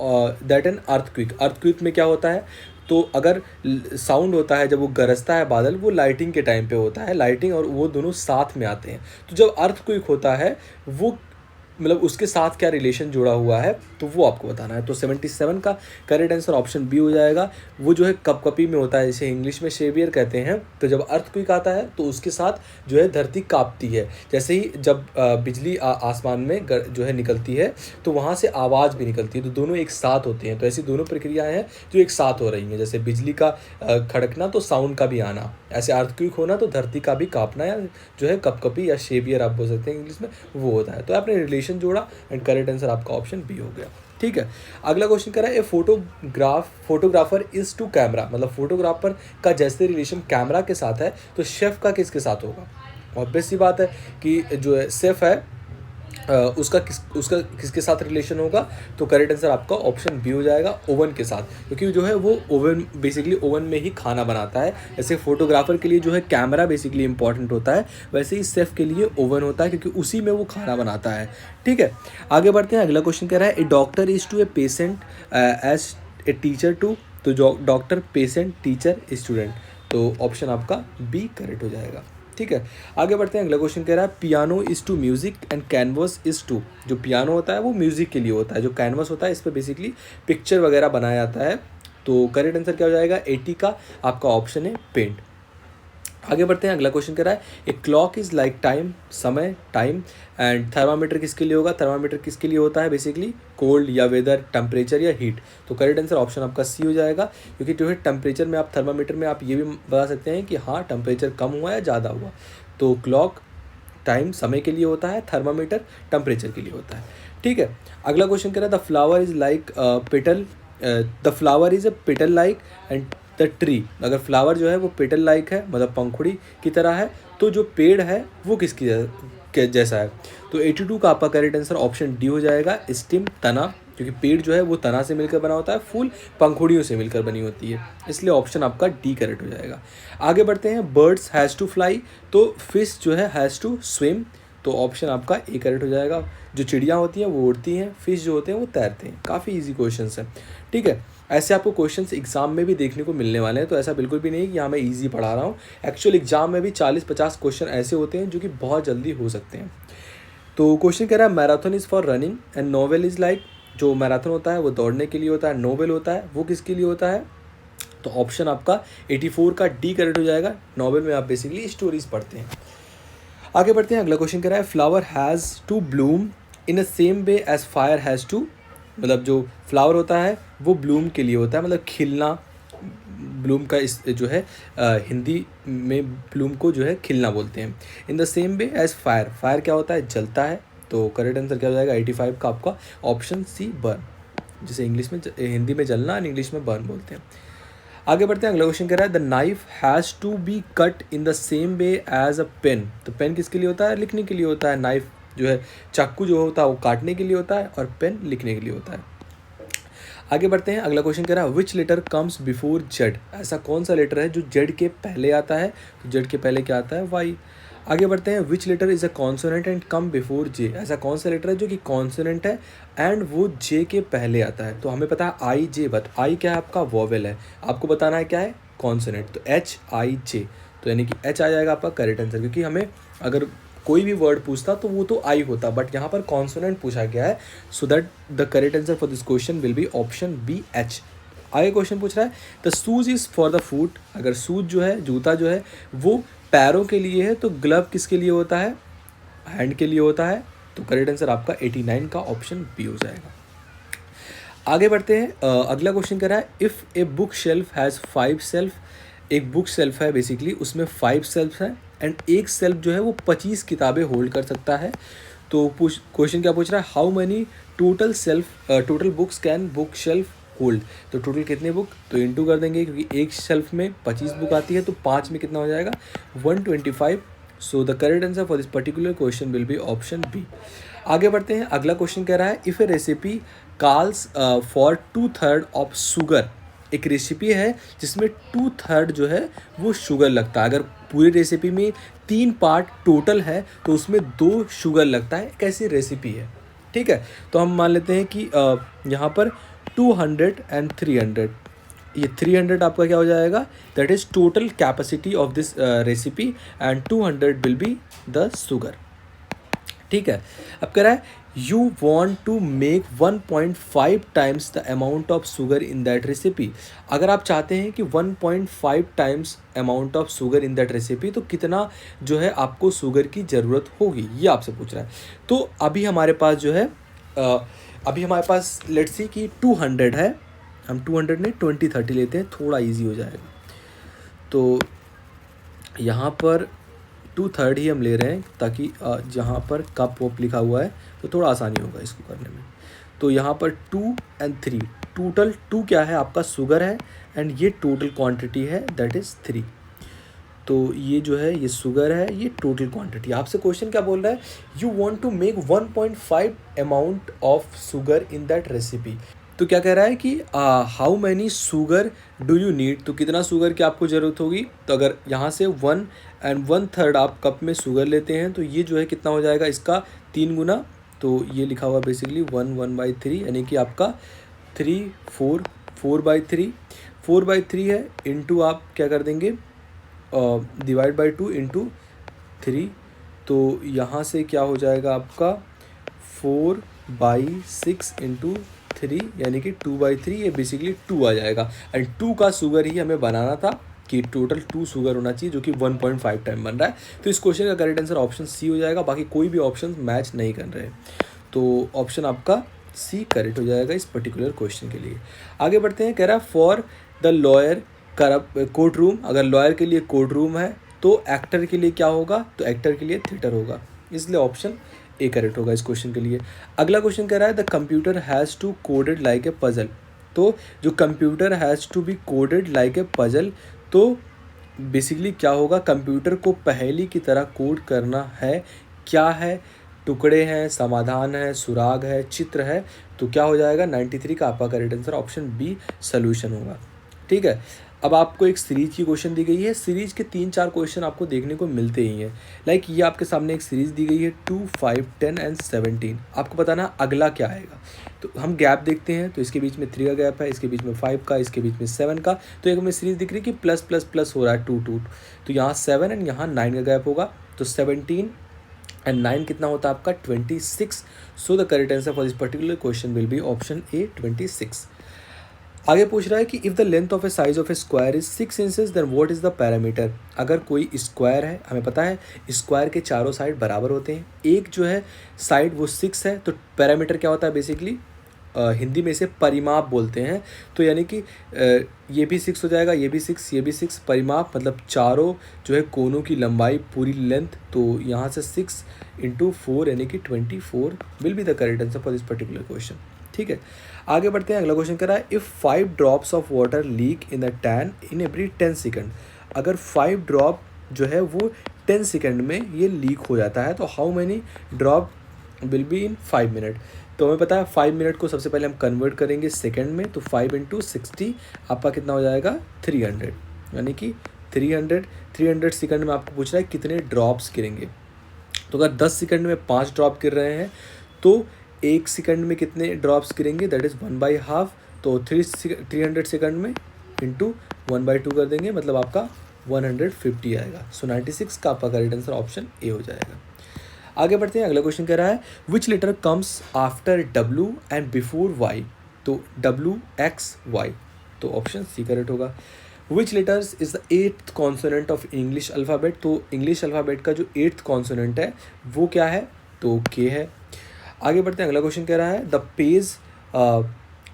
दैट एन अर्थक्वेक में क्या होता है, तो अगर साउंड होता है जब वो गरजता है बादल, वो लाइटिंग के टाइम पे होता है, लाइटिंग और वो दोनों साथ में आते हैं। तो जब अर्थक्वेक होता है वो मतलब उसके साथ क्या रिलेशन जुड़ा हुआ है, तो वो आपको बताना है। तो 77 का करेक्ट आंसर ऑप्शन बी हो जाएगा। वो जो है कपकपी में होता है, जैसे इंग्लिश में शेवियर कहते हैं, तो जब अर्थक्वेक आता है तो उसके साथ जो है धरती कांपती है, जैसे ही जब बिजली आसमान में जो है निकलती है तो वहाँ से आवाज़ भी निकलती है, तो दोनों एक साथ होते हैं। तो ऐसी दोनों प्रक्रियाएँ हैं जो एक साथ हो रही हैं, जैसे बिजली का खड़कना तो साउंड का भी आना, ऐसे अर्थक्वेक होना तो धरती का भी कांपना, या जो है कपकपी या शेवियर आप बोल सकते हैं इंग्लिश में, वो होता है। तो आपने रिलेशन जोड़ा एंड करेक्ट आंसर आपका ऑप्शन बी हो गया, ठीक है। अगला क्वेश्चन कर रहा है a photographer is to camera, मतलब फोटोग्राफर का जैसे रिलेशन कैमरा के साथ है तो शेफ का किसके साथ होगा। ऑब्वियस सी बात है कि जो है शेफ है उसका किसके साथ रिलेशन होगा, तो करेक्ट आंसर आपका ऑप्शन बी हो जाएगा, ओवन के साथ, क्योंकि जो है वो ओवन बेसिकली ओवन में ही खाना बनाता है। जैसे फोटोग्राफर के लिए जो है कैमरा बेसिकली इंपॉर्टेंट होता है, वैसे ही शेफ के लिए ओवन होता है, क्योंकि उसी में वो खाना बनाता है, ठीक है। आगे बढ़ते हैं, अगला क्वेश्चन कह रहा है a doctor is to a patient as a teacher to, तो जो डॉक्टर पेशेंट टीचर स्टूडेंट, तो ऑप्शन आपका बी करेक्ट हो जाएगा, ठीक है। आगे बढ़ते हैं, अगला क्वेश्चन कह रहा है piano is to music and canvas is to, जो पियानो होता है वो म्यूजिक के लिए होता है, जो कैनवस होता है इस पर बेसिकली पिक्चर वगैरह बनाया जाता है। तो करेक्ट आंसर क्या हो जाएगा, 80 का आपका ऑप्शन है पेंट। आगे बढ़ते हैं, अगला क्वेश्चन कह रहा है a clock is like time, समय टाइम, एंड थर्मामीटर किसके लिए होगा, थर्मामीटर किसके लिए होता है बेसिकली, कोल्ड या वेदर, टेम्परेचर या हीट, तो करेक्ट आंसर ऑप्शन आपका सी हो जाएगा, क्योंकि जो है टेम्परेचर में आप थर्मामीटर में आप ये भी बता सकते हैं कि हाँ टेम्परेचर कम हुआ या ज़्यादा हुआ। तो क्लॉक टाइम समय के लिए होता है, थर्मामीटर टेम्परेचर के लिए होता है, ठीक है। अगला क्वेश्चन कह रहा है the flower is like petal, the flower is a petal like and the tree, अगर फ्लावर जो है वो पेटल लाइक है मतलब पंखुड़ी की तरह है, तो जो पेड़ है वो किसकी जैसा है, तो 82 का आपका करेक्ट आंसर ऑप्शन डी हो जाएगा, स्टिम तना, क्योंकि पेड़ जो है वो तना से मिलकर बना होता है, फूल पंखुड़ियों से मिलकर बनी होती है, इसलिए ऑप्शन आपका डी करेक्ट हो जाएगा। आगे बढ़ते हैं, बर्ड्स हैज़ टू फ्लाई, तो फिश जो है हैज़ टू स्विम, तो ऑप्शन आपका ए करेक्ट हो जाएगा। जो चिड़ियाँ होती हैं वो उड़ती हैं, फिश जो होते हैं वो तैरते हैं, काफ़ी इजी क्वेश्चंस हैं, ठीक है। ऐसे आपको क्वेश्चंस एग्जाम में भी देखने को मिलने वाले हैं, तो ऐसा बिल्कुल भी नहीं कि यहाँ मैं ईजी पढ़ा रहा हूँ, एक्चुअल एग्जाम में भी 40-50 क्वेश्चन ऐसे होते हैं जो कि बहुत जल्दी हो सकते हैं। तो क्वेश्चन कह रहा है marathon is for running and novel is like, जो मैराथन होता है वो दौड़ने के लिए होता है, नोवेल होता है वो किसके लिए होता है, तो ऑप्शन आपका 84 का डी करेक्ट हो जाएगा। नोवेल में आप बेसिकली स्टोरीज पढ़ते हैं। आगे बढ़ते हैं, अगला क्वेश्चन कह रहा है flower has to bloom in a same way as fire has to, मतलब जो फ्लावर होता है वो ब्लूम के लिए होता है, मतलब खिलना, ब्लूम का इस जो है हिंदी में ब्लूम को जो है खिलना बोलते हैं। In the same way as fire, fire क्या होता है जलता है, तो करेक्ट आंसर क्या हो जाएगा 85 का आपका ऑप्शन सी बर्न, जिसे इंग्लिश में हिंदी में जलना और इंग्लिश में बर्न बोलते हैं। आगे बढ़ते हैं, अगला क्वेश्चन कह रहा है the knife has to be cut in the same way as a pen. तो पेन किसके लिए होता है, लिखने के लिए होता है। नाइफ जो है, चाकू जो होता है वो काटने के लिए होता है और पेन लिखने के लिए होता है। आगे बढ़ते हैं, अगला क्वेश्चन कह रहा है which letter comes before Z. ऐसा कौन सा लेटर है जो जेड के पहले आता है, तो जेड के पहले क्या आता है, वाई। आगे बढ़ते हैं, which letter is a consonant and come before J. ऐसा कौन सा लेटर है जो कि कॉन्सोनेंट है एंड वो जे के पहले आता है। तो हमें पता है आई जे, बट आई क्या है आपका, वोवेल है। आपको बताना है क्या है, कॉन्सोनेंट, तो एच आई जे, तो यानी कि एच आ जाएगा आपका करेक्ट आंसर। क्योंकि हमें अगर कोई भी वर्ड पूछता तो वो तो आई होता, बट यहाँ पर कॉन्सोनेंट पूछा गया है, so that the correct answer for this question will be option B H. आगे क्वेश्चन पूछ रहा है the shoes is for the foot. अगर शूज जो है, जूता जो है वो पैरों के लिए है, तो ग्लव किसके लिए होता है, हैंड के लिए होता है। तो करेक्ट आंसर आपका 89 का ऑप्शन बी हो जाएगा। आगे बढ़ते हैं, अगला क्वेश्चन कह रहा है if a book shelf has 5 self. एक बुक शेल्फ है बेसिकली, उसमें 5 सेल्फ है एंड एक सेल्फ जो है वो 25 किताबें होल्ड कर सकता है। तो क्वेश्चन क्या पूछ रहा है, how many total books can book shelf hold. तो टोटल कितने बुक, तो इंटू कर देंगे, क्योंकि एक शेल्फ में 25 बुक आती है, तो 5 में कितना हो जाएगा 125। So the correct answer for this particular question will be option B. आगे बढ़ते हैं, अगला क्वेश्चन कह रहा है if a recipe calls for 2/3 of sugar. एक रेसिपी है जिसमें 2/3 जो है वो शुगर लगता है। अगर पूरी रेसिपी में 3 पार्ट टोटल है तो उसमें 2 शुगर लगता है, एक ऐसी रेसिपी है, ठीक है। तो हम मान लेते हैं कि यहाँ पर 200 एंड 300, ये 300 आपका क्या हो जाएगा, that is total capacity of this recipe and 200 will be the sugar, ठीक है। अब कह रहा है you want to make 1.5 times the amount of sugar in that recipe. अगर आप चाहते हैं कि 1.5 times amount of sugar in that recipe, तो कितना जो है आपको शुगर की ज़रूरत होगी, ये आपसे पूछ रहा है। तो अभी हमारे पास जो है अभी हमारे पास लेट्स सी कि 200 है, हम 200 नहीं 20-30 लेते हैं, थोड़ा ईजी हो जाएगा। तो यहाँ पर 2/3 ही हम ले रहे हैं, ताकि जहाँ पर कप वप लिखा हुआ है तो थोड़ा आसानी होगा इसको करने में। तो यहाँ पर 2 एंड 3, टोटल 2 क्या है आपका शुगर है एंड ये टोटल क्वांटिटी है दैट इज़ 3। तो ये जो है ये शुगर है, ये टोटल क्वांटिटी। आपसे क्वेश्चन क्या बोल रहा है, you want to make 1.5 amount of sugar in that recipe. तो क्या कह रहा है कि how many sugar do you need, तो कितना शुगर की आपको ज़रूरत होगी। तो अगर यहाँ से 1 एंड 1/3 आप कप में शुगर लेते हैं, तो ये जो है कितना हो जाएगा इसका 3 गुना। तो ये लिखा हुआ बेसिकली 1/3, यानी कि आपका 3 4 4/3 4/3 है, इंटू आप क्या कर देंगे डिवाइड बाई 2 इंटू 3। तो यहाँ से क्या हो जाएगा आपका 4/6 इंटू 3, यानी कि 2/3, ये बेसिकली 2 आ जाएगा। एंड 2 का शुगर ही हमें बनाना था कि टोटल 2 शुगर होना चाहिए, जो कि 1.5 टाइम बन रहा है। तो इस क्वेश्चन का करेक्ट आंसर ऑप्शन सी हो जाएगा, बाकी कोई भी ऑप्शन मैच नहीं कर रहे। तो ऑप्शन आपका सी करेक्ट हो जाएगा इस पर्टिकुलर क्वेश्चन के लिए। आगे बढ़ते हैं, कह रहा है for the lawyer court room. अगर लॉयर के लिए कोर्ट रूम है तो एक्टर के लिए क्या होगा, तो एक्टर के लिए थिएटर होगा, इसलिए ऑप्शन ए करेक्ट होगा इस क्वेश्चन के लिए। अगला क्वेश्चन कह रहा है the computer has to coded like a puzzle. तो जो computer has to be coded like a puzzle, तो बेसिकली क्या होगा, कंप्यूटर को पहेली की तरह कोड करना है। क्या है, टुकड़े हैं, समाधान है, सुराग है, चित्र है। तो क्या हो जाएगा 93 का आपका correct answer option B solution होगा, ठीक है। अब आपको एक सीरीज की क्वेश्चन दी गई है, सीरीज के 3-4 क्वेश्चन आपको देखने को मिलते ही हैं। लाइक ये आपके सामने एक सीरीज दी गई है 2, 5, 10 एंड 17। आपको बताना अगला क्या आएगा। तो हम गैप देखते हैं, तो इसके बीच में 3 का गैप है, इसके बीच में 5 का, इसके बीच में 7 का। तो एक हमें सीरीज दिख रही है कि प्लस प्लस प्लस हो रहा है 2 2, तो यहाँ 7 एंड यहाँ 9 का गैप होगा। तो 17 एंड 9 कितना होता है आपका 26। So the correct answer for this particular question will be option A 26। आगे पूछ रहा है कि if the length of a size of a square is 6 inches then what is the parameter. अगर कोई स्क्वायर है, हमें पता है स्क्वायर के चारों साइड बराबर होते हैं, एक जो है साइड वो 6 है, तो पैरामीटर क्या होता है बेसिकली हिंदी में इसे परिमाप बोलते हैं। तो यानी कि ये भी 6 हो जाएगा, ये भी 6, ये भी 6। परिमाप मतलब चारों जो है कोनों की लंबाई, पूरी लेंथ। तो यहाँ से 6 × 4 यानी कि 24 will be the correct answer for this particular question. ठीक है, आगे बढ़ते हैं। अगला क्वेश्चन कह रहा है if 5 drops of water leak in the tan in every 10 second. अगर 5 ड्रॉप जो है वो 10 सेकंड में ये लीक हो जाता है, तो how many drop will be in 5 minute. तो हमें पता है 5 मिनट को सबसे पहले हम कन्वर्ट करेंगे सेकंड में, तो 5 × 60 आपका कितना हो जाएगा 300, यानी कि 300 सेकंड में आपको पूछ रहा है कितने ड्रॉप्स गिरेंगे। तो अगर 10 सेकंड में 5 ड्रॉप गिर रहे हैं तो 1 सेकंड में कितने ड्रॉप्स गिरेंगे, दैट इज़ 1/2। तो 300 सेकंड में इंटू 1/2 कर देंगे, मतलब आपका 150 आएगा। सो 96 का आपका करेक्ट आंसर ऑप्शन ए हो जाएगा। आगे बढ़ते हैं। अगला क्वेश्चन कह रहा है which letter comes after W and before Y। तो WXY, तो ऑप्शन सी करेक्ट होगा। Which letters is the 8th consonant of English alphabet. तो इंग्लिश अल्फ़ाबेट का जो 8th कॉन्सोनेंट है वो क्या है, तो K है। आगे बढ़ते हैं। अगला क्वेश्चन कह रहा है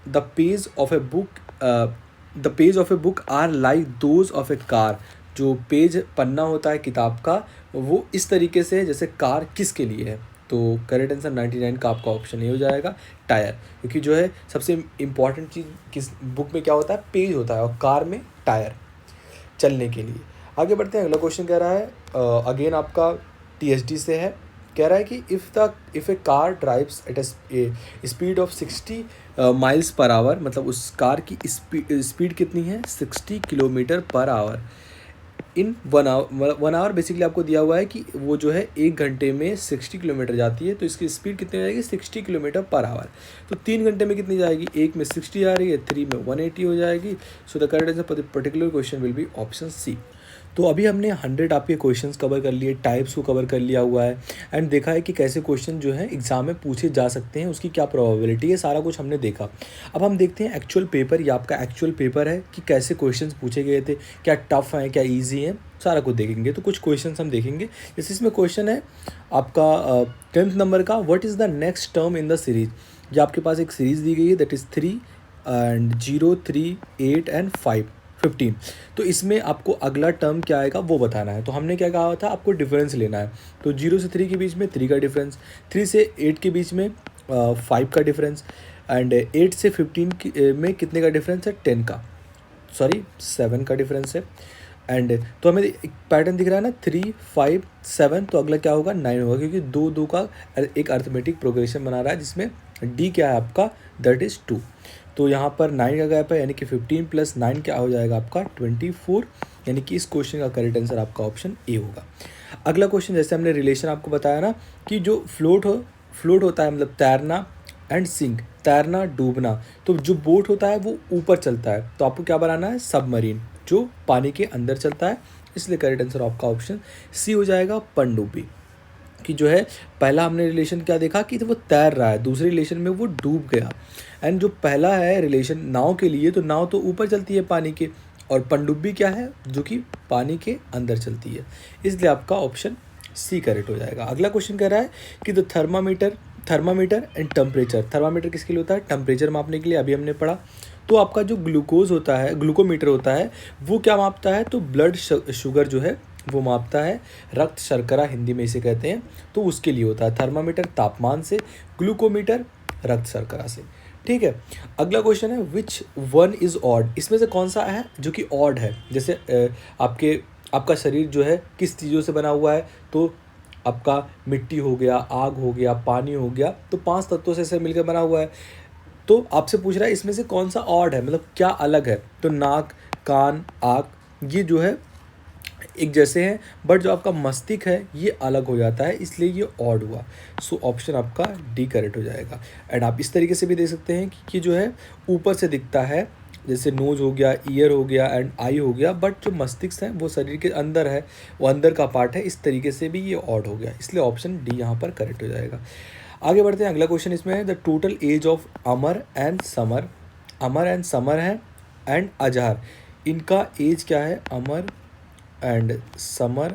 the page of a book are like those of a car. जो पेज पन्ना होता है किताब का वो इस तरीके से है जैसे कार किसके लिए है। तो करेक्ट आंसर 99 का आपका ऑप्शन ए हो जाएगा, टायर। क्योंकि जो है सबसे इम्पॉर्टेंट चीज़ किस बुक में क्या होता है, पेज होता है, और कार में टायर, चलने के लिए। आगे बढ़ते हैं। अगला क्वेश्चन कह रहा है अगेन आपका TSD से है। कह रहा है कि if a car drives at a speed of 60 miles per hour, मतलब उस कार की स्पीड कितनी है 60 kilometre per hour in 1 hour. 1 hour basically आपको दिया हुआ है कि वो जो है 1 घंटे में 60 किलोमीटर जाती है, तो इसकी स्पीड कितनी जाएगी 60 किलोमीटर पर आवर। तो 3 घंटे में कितनी जाएगी, 1 में 60 आ रही है, 3 में 180 हो जाएगी। So the correct answer for the particular question will be option C. तो अभी हमने 100 आपके क्वेश्चंस कवर कर लिए, टाइप्स को कवर कर लिया हुआ है, एंड देखा है कि कैसे क्वेश्चन जो है एग्जाम में पूछे जा सकते हैं, उसकी क्या प्रोबेबिलिटी है, सारा कुछ हमने देखा। अब हम देखते हैं एक्चुअल पेपर, ये आपका एक्चुअल पेपर है कि कैसे क्वेश्चंस पूछे गए थे, क्या टफ हैं क्या ईजी हैं, सारा कुछ देखेंगे। तो कुछ क्वेश्चन हम देखेंगे। जैसे इसमें क्वेश्चन है आपका 10th नंबर का, what is the next term in the series. ये आपके पास एक सीरीज़ दी गई है, दैट इज़ 3 एंड 0, 3, 8 एंड 15। तो इसमें आपको अगला टर्म क्या आएगा वो बताना है। तो हमने क्या कहा था, आपको डिफरेंस लेना है। तो 0 से 3 के बीच में 3 का डिफरेंस, 3 से 8 के बीच में 5 का डिफरेंस, एंड 8 से 15 में कितने का डिफरेंस है 7 का डिफरेंस है। एंड तो हमें एक पैटर्न दिख रहा है ना 3, 5, 7, तो अगला क्या होगा 9 होगा, क्योंकि 2 का एक अर्थमेटिक प्रोग्रेशन बना रहा है जिसमें डी क्या है आपका, दैट इज़ 2। तो यहाँ पर 9 का गैप है, यानी कि 15 + 9 क्या हो जाएगा आपका 24, यानी कि इस क्वेश्चन का करेक्ट आंसर आपका ऑप्शन ए होगा। अगला क्वेश्चन, जैसे हमने रिलेशन आपको बताया ना कि जो फ्लोट होता है मतलब तैरना एंड सिंक, तैरना डूबना, तो जो बोट होता है वो ऊपर चलता है, तो आपको क्या बनाना है सबमरीन, जो पानी के अंदर चलता है। इसलिए करेक्ट आंसर आपका ऑप्शन सी हो जाएगा पनडुब्बी। कि जो है पहला हमने रिलेशन क्या देखा कि वो तैर रहा है, दूसरे रिलेशन में वो डूब गया। एंड जो पहला है रिलेशन नाव के लिए, तो नाव तो ऊपर चलती है पानी के, और पनडुब्बी क्या है जो कि पानी के अंदर चलती है। इसलिए आपका ऑप्शन सी करेक्ट हो जाएगा। अगला क्वेश्चन कह रहा है कि the thermometer and temperature. Thermometer किसके लिए होता है, टेम्परेचर मापने के लिए, अभी हमने पढ़ा। तो आपका जो ग्लूकोमीटर होता है वो क्या मापता है, तो ब्लड शुगर जो है वो मापता है, रक्त शर्करा हिंदी में इसे कहते हैं, तो उसके लिए होता है। थर्मामीटर तापमान से, ग्लूकोमीटर रक्त शर्करा से। ठीक है, अगला क्वेश्चन है विच वन इज़ ऑड। इसमें से कौन सा है जो कि ऑड है। जैसे आपका शरीर जो है किस चीज़ों से बना हुआ है, तो आपका मिट्टी हो गया, आग हो गया, पानी हो गया, तो 5 तत्वों से मिलकर बना हुआ है। तो आपसे पूछ रहा है इसमें से कौन सा ऑड है, मतलब क्या अलग है। तो नाक, कान, आँख ये जो है एक जैसे हैं, बट जो आपका मस्तिष्क है ये अलग हो जाता है, इसलिए ये ऑड हुआ। सो ऑप्शन आपका डी करेक्ट हो जाएगा। एंड आप इस तरीके से भी देख सकते हैं कि जो है ऊपर से दिखता है, जैसे नोज़ हो गया, ईयर हो गया एंड आई हो गया, बट जो मस्तिष्क है वो शरीर के अंदर है, वो अंदर का पार्ट है, इस तरीके से भी ये ऑड हो गया। इसलिए ऑप्शन डी यहाँ पर करेक्ट हो जाएगा। आगे बढ़ते हैं। अगला क्वेश्चन इसमें है the total age of Amar and Samar है एंड अजहर। इनका एज क्या है, अमर एंड समर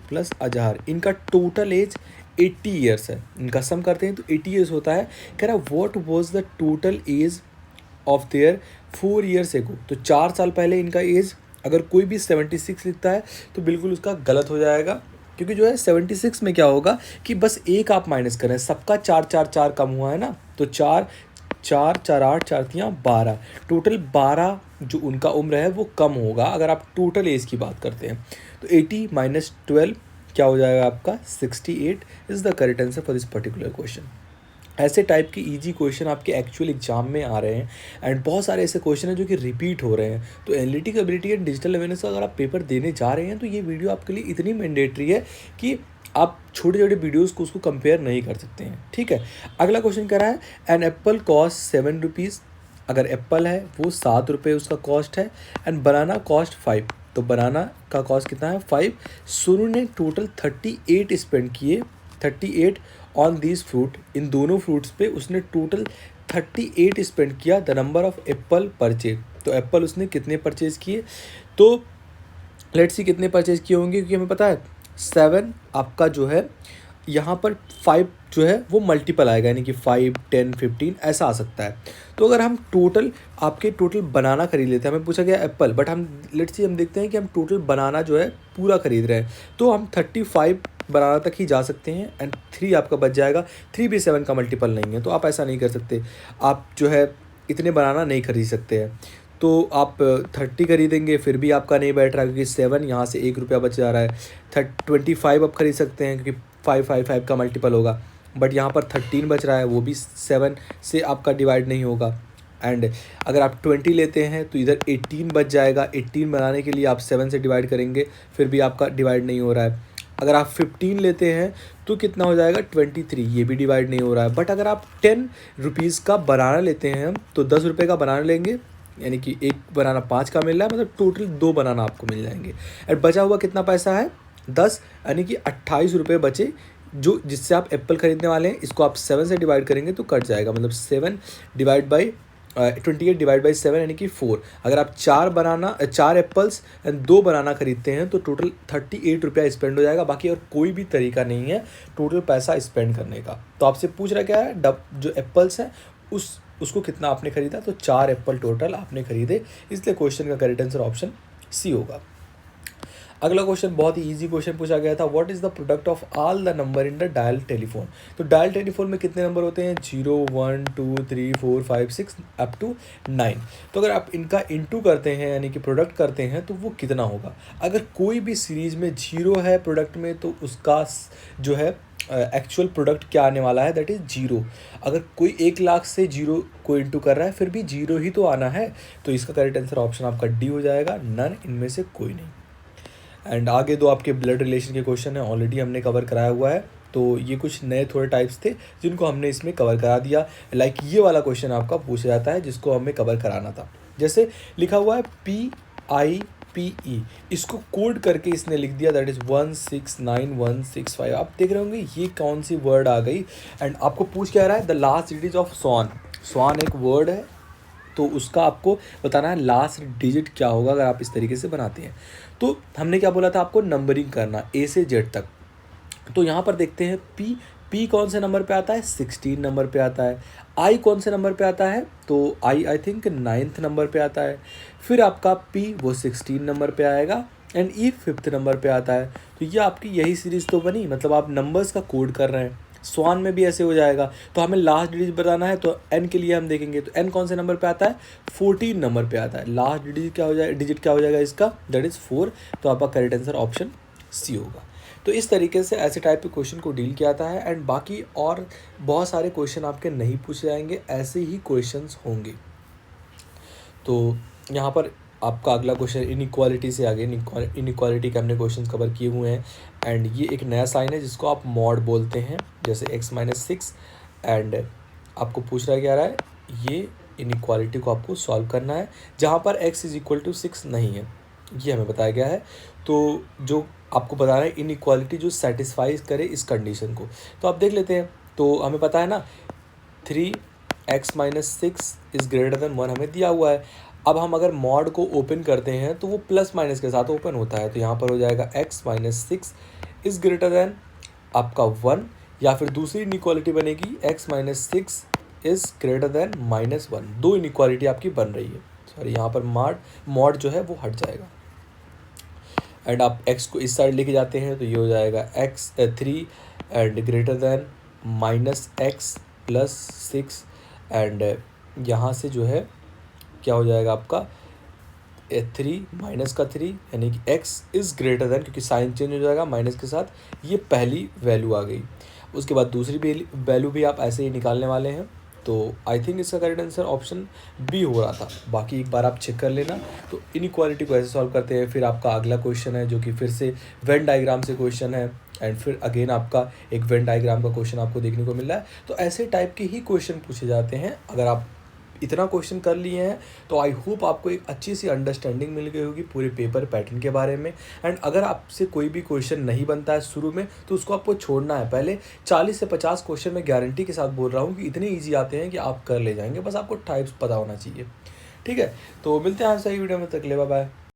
प्लस अजहर, इनका टोटल एज 80 ईयर्स है, इनका सम करते हैं तो 80 ईयर्स होता है। कह रहा what was the total age of their 4 years ago. तो 4 साल पहले इनका एज, अगर कोई भी 76 लिखता है तो बिल्कुल उसका गलत हो जाएगा, क्योंकि जो है 76 में क्या होगा कि बस एक आप माइनस करें, सबका 4 4 4 कम हुआ है ना, तो 4 4 4 8 4 3 12, टोटल 12 जो उनका उम्र है वो कम होगा अगर आप टोटल एज की बात करते हैं। तो 80 माइनस 12 क्या हो जाएगा आपका 68 is the correct answer for this particular question. ऐसे टाइप के इजी क्वेश्चन आपके एक्चुअल एग्जाम में आ रहे हैं एंड बहुत सारे ऐसे क्वेश्चन हैं जो कि रिपीट हो रहे हैं। तो analytic ability and digital awareness का अगर आप पेपर देने जा रहे हैं तो ये वीडियो आपके लिए इतनी मैंडेटरी है कि आप छोटे छोटे वीडियोज़ को उसको कंपेयर नहीं कर सकते हैं, ठीक है। अगला क्वेश्चन कह रहा है एन एप्पल कॉस्ट 7 रुपीज़। अगर एप्पल है वो 7 रुपये उसका कॉस्ट है एंड बनाना कॉस्ट 5, तो बनाना का कॉस्ट कितना है 5। सोनू ने टोटल 38 स्पेंड किए, 38 ऑन दिस फ्रूट, इन दोनों फ्रूट्स पे उसने टोटल 38 स्पेंड किया। The number of Apple purchase, तो एप्पल उसने कितने परचेज किए, तो लेट्स सी कितने परचेज किए होंगे, क्योंकि हमें पता है 7 आपका जो है यहाँ पर 5 जो है वो मल्टीपल आएगा, यानी कि 5 10 15 ऐसा आ सकता है। तो अगर हम टोटल आपके टोटल बनाना खरीद लेते हैं, हमें पूछा गया एप्पल, बट हम लेट्स सी हम देखते हैं कि हम टोटल बनाना जो है पूरा खरीद रहे हैं, तो हम 35 बनाना तक ही जा सकते हैं एंड 3 आपका बच जाएगा। 3 भी 7 का मल्टीपल नहीं है, तो आप ऐसा नहीं कर सकते, आप जो है इतने बनाना नहीं खरीद सकते हैं। तो आप 30 खरीदेंगे फिर भी आपका नहीं बैठ रहा, क्योंकि 7 यहाँ से 1 रुपया बच जा रहा है। 25 आप खरीद सकते हैं क्योंकि 5 का मल्टीपल होगा, बट यहाँ पर 13 बच रहा है, वो भी 7 से आपका डिवाइड नहीं होगा। एंड अगर आप 20 लेते हैं तो इधर 18 बच जाएगा, 18 बनाने के लिए आप 7 से डिवाइड करेंगे फिर भी आपका डिवाइड नहीं हो रहा है। अगर आप 15 लेते हैं तो कितना हो जाएगा 23, ये भी डिवाइड नहीं हो रहा है। बट अगर आप 10 रुपीज़ का बनाना लेते हैं हम, तो 10 रुपये का बनाना लेंगे, यानी कि एक बनाना 5 का मिल रहा है, मतलब टोटल 2 बनाना आपको मिल जाएंगे। और बचा हुआ कितना पैसा है 10, यानी कि 28 रुपये बचे, जो जिससे आप एप्पल खरीदने वाले हैं। इसको आप 7 से डिवाइड करेंगे तो कट जाएगा, मतलब 7 डिवाइड बाई 28 डिवाइड बाई 7 यानी कि 4। अगर आप 4 एप्पल्स एंड 2 बनाना खरीदते हैं तो टोटल 38 रुपया स्पेंड हो जाएगा। बाकी और कोई भी तरीका नहीं है टोटल पैसा स्पेंड करने का। तो आपसे पूछ रहा क्या है, जो एप्पल्स हैं उसको कितना आपने खरीदा, तो 4 एप्पल टोटल आपने खरीदे, इसलिए क्वेश्चन का करेक्ट आंसर ऑप्शन सी होगा। अगला क्वेश्चन बहुत ही इजी क्वेश्चन पूछा गया था, what is the product of all the number in the dial telephone. तो डायल टेलीफोन में कितने नंबर होते हैं 0 1 2 3 4 5 6 अप टू 9। तो अगर आप इनका इंटू करते हैं यानी कि प्रोडक्ट करते हैं तो वो कितना होगा। अगर कोई भी सीरीज़ में 0 है प्रोडक्ट में तो उसका जो है एक्चुअल प्रोडक्ट क्या आने वाला है, दैट इज़ 0। अगर कोई 1 लाख से 0 को इंटू कर रहा है फिर भी 0 ही तो आना है, तो इसका करेक्ट आंसर ऑप्शन आपका डी हो जाएगा, नन, इनमें से कोई नहीं। एंड आगे 2 आपके ब्लड रिलेशन के क्वेश्चन हैं, ऑलरेडी हमने कवर कराया हुआ है, तो ये कुछ नए थोड़े टाइप्स थे जिनको हमने इसमें कवर करा दिया। लाइक ये वाला क्वेश्चन आपका पूछा जाता है जिसको हमें कवर कराना था। जैसे लिखा हुआ है PIPE, इसको कोड करके इसने लिख दिया, दैट इज़ 169165। आप देख रहे होंगे ये कौन सी वर्ड आ गई, एंड आपको पूछ क्या रहा है, द लास्ट डिजिट ऑफ स्वान। स्वान एक वर्ड है, तो उसका आपको बताना है लास्ट डिजिट क्या होगा अगर आप इस तरीके से बनाते हैं। तो हमने क्या बोला था आपको, नंबरिंग करना A से Z तक। तो यहाँ पर देखते हैं P कौन से नंबर पे आता है, 16 नंबर पे आता है। I कौन से नंबर पे आता है, तो आई थिंक 9th नंबर पे आता है। फिर आपका P वो 16 नंबर पे आएगा एंड E 5th नंबर पे आता है। तो ये आपकी यही सीरीज़ तो बनी, मतलब आप नंबर्स का कोड कर रहे हैं। स्वान में भी ऐसे हो जाएगा, तो हमें लास्ट डिजिट बताना है, तो n के लिए हम देखेंगे तो n कौन से नंबर पे आता है, 14 नंबर पे आता है। लास्ट डिजिट क्या हो जाएगा इसका, दैट इज़ 4। तो आपका करेक्ट आंसर ऑप्शन सी होगा। तो इस तरीके से ऐसे टाइप के क्वेश्चन को डील किया जाता है एंड बाकी और बहुत सारे क्वेश्चन आपके नहीं पूछे जाएंगे, ऐसे ही क्वेश्चंस होंगे। तो यहाँ पर आपका अगला क्वेश्चन इनइक्वालिटी से आगे, इनइक्वालिटी के हमने क्वेश्चन कवर किए हुए हैं एंड ये एक नया साइन है जिसको आप मॉड बोलते हैं, जैसे x-6। एंड आपको पूछ रहा क्या रहा है, ये इनइक्वालिटी को आपको सॉल्व करना है जहाँ पर x = 6 नहीं है, ये हमें बताया गया है। तो जो आपको बता रहा है इनइक्वालिटी जो सेटिस्फाई करे इस कंडीशन को, तो आप देख लेते हैं। तो हमें पता है ना 3x-6 इज़ ग्रेटर देन 1 हमें दिया हुआ है। अब हम अगर मॉड को ओपन करते हैं तो वो प्लस माइनस के साथ ओपन होता है, तो यहाँ पर हो जाएगा x-6 इज़ ग्रेटर देन आपका 1 या फिर दूसरी इनइक्वालिटी बनेगी x minus six is greater then -1। दो इनइक्वालिटी आपकी बन रही है, सॉरी यहाँ पर मॉड जो है वो हट जाएगा। एंड आप x को इस साइड लेके जाते हैं तो ये हो जाएगा x3 and greater than -x plus 6 and यहाँ से जो है क्या हो जाएगा आपका 3 माइनस का 3 यानी कि x इज़ ग्रेटर देन, क्योंकि साइन चेंज हो जाएगा माइनस के साथ, ये पहली वैल्यू आ गई। उसके बाद दूसरी वैल्यू भी आप ऐसे ही निकालने वाले हैं। तो आई थिंक इसका करेक्ट आंसर ऑप्शन बी हो रहा था, बाकी एक बार आप चेक कर लेना। तो इनइक्वालिटी को ऐसे सॉल्व करते हैं। फिर आपका अगला क्वेश्चन है जो कि फिर से वेन डायग्राम से क्वेश्चन है एंड फिर अगेन आपका एक वेन डायग्राम का क्वेश्चन आपको देखने को मिल रहा है। तो ऐसे टाइप के ही क्वेश्चन पूछे जाते हैं। अगर आप इतना क्वेश्चन कर लिए हैं तो आई होप आपको एक अच्छी सी अंडरस्टैंडिंग मिल गई होगी पूरे पेपर पैटर्न के बारे में। एंड अगर आपसे कोई भी क्वेश्चन नहीं बनता है शुरू में तो उसको आपको छोड़ना है। पहले 40 से 50 क्वेश्चन मैं गारंटी के साथ बोल रहा हूँ कि इतने ईजी आते हैं कि आप कर ले जाएंगे, बस आपको टाइप्स पता होना चाहिए। ठीक है, तो मिलते हैं आपसे अगली वीडियो में, तक ले बाय बाय।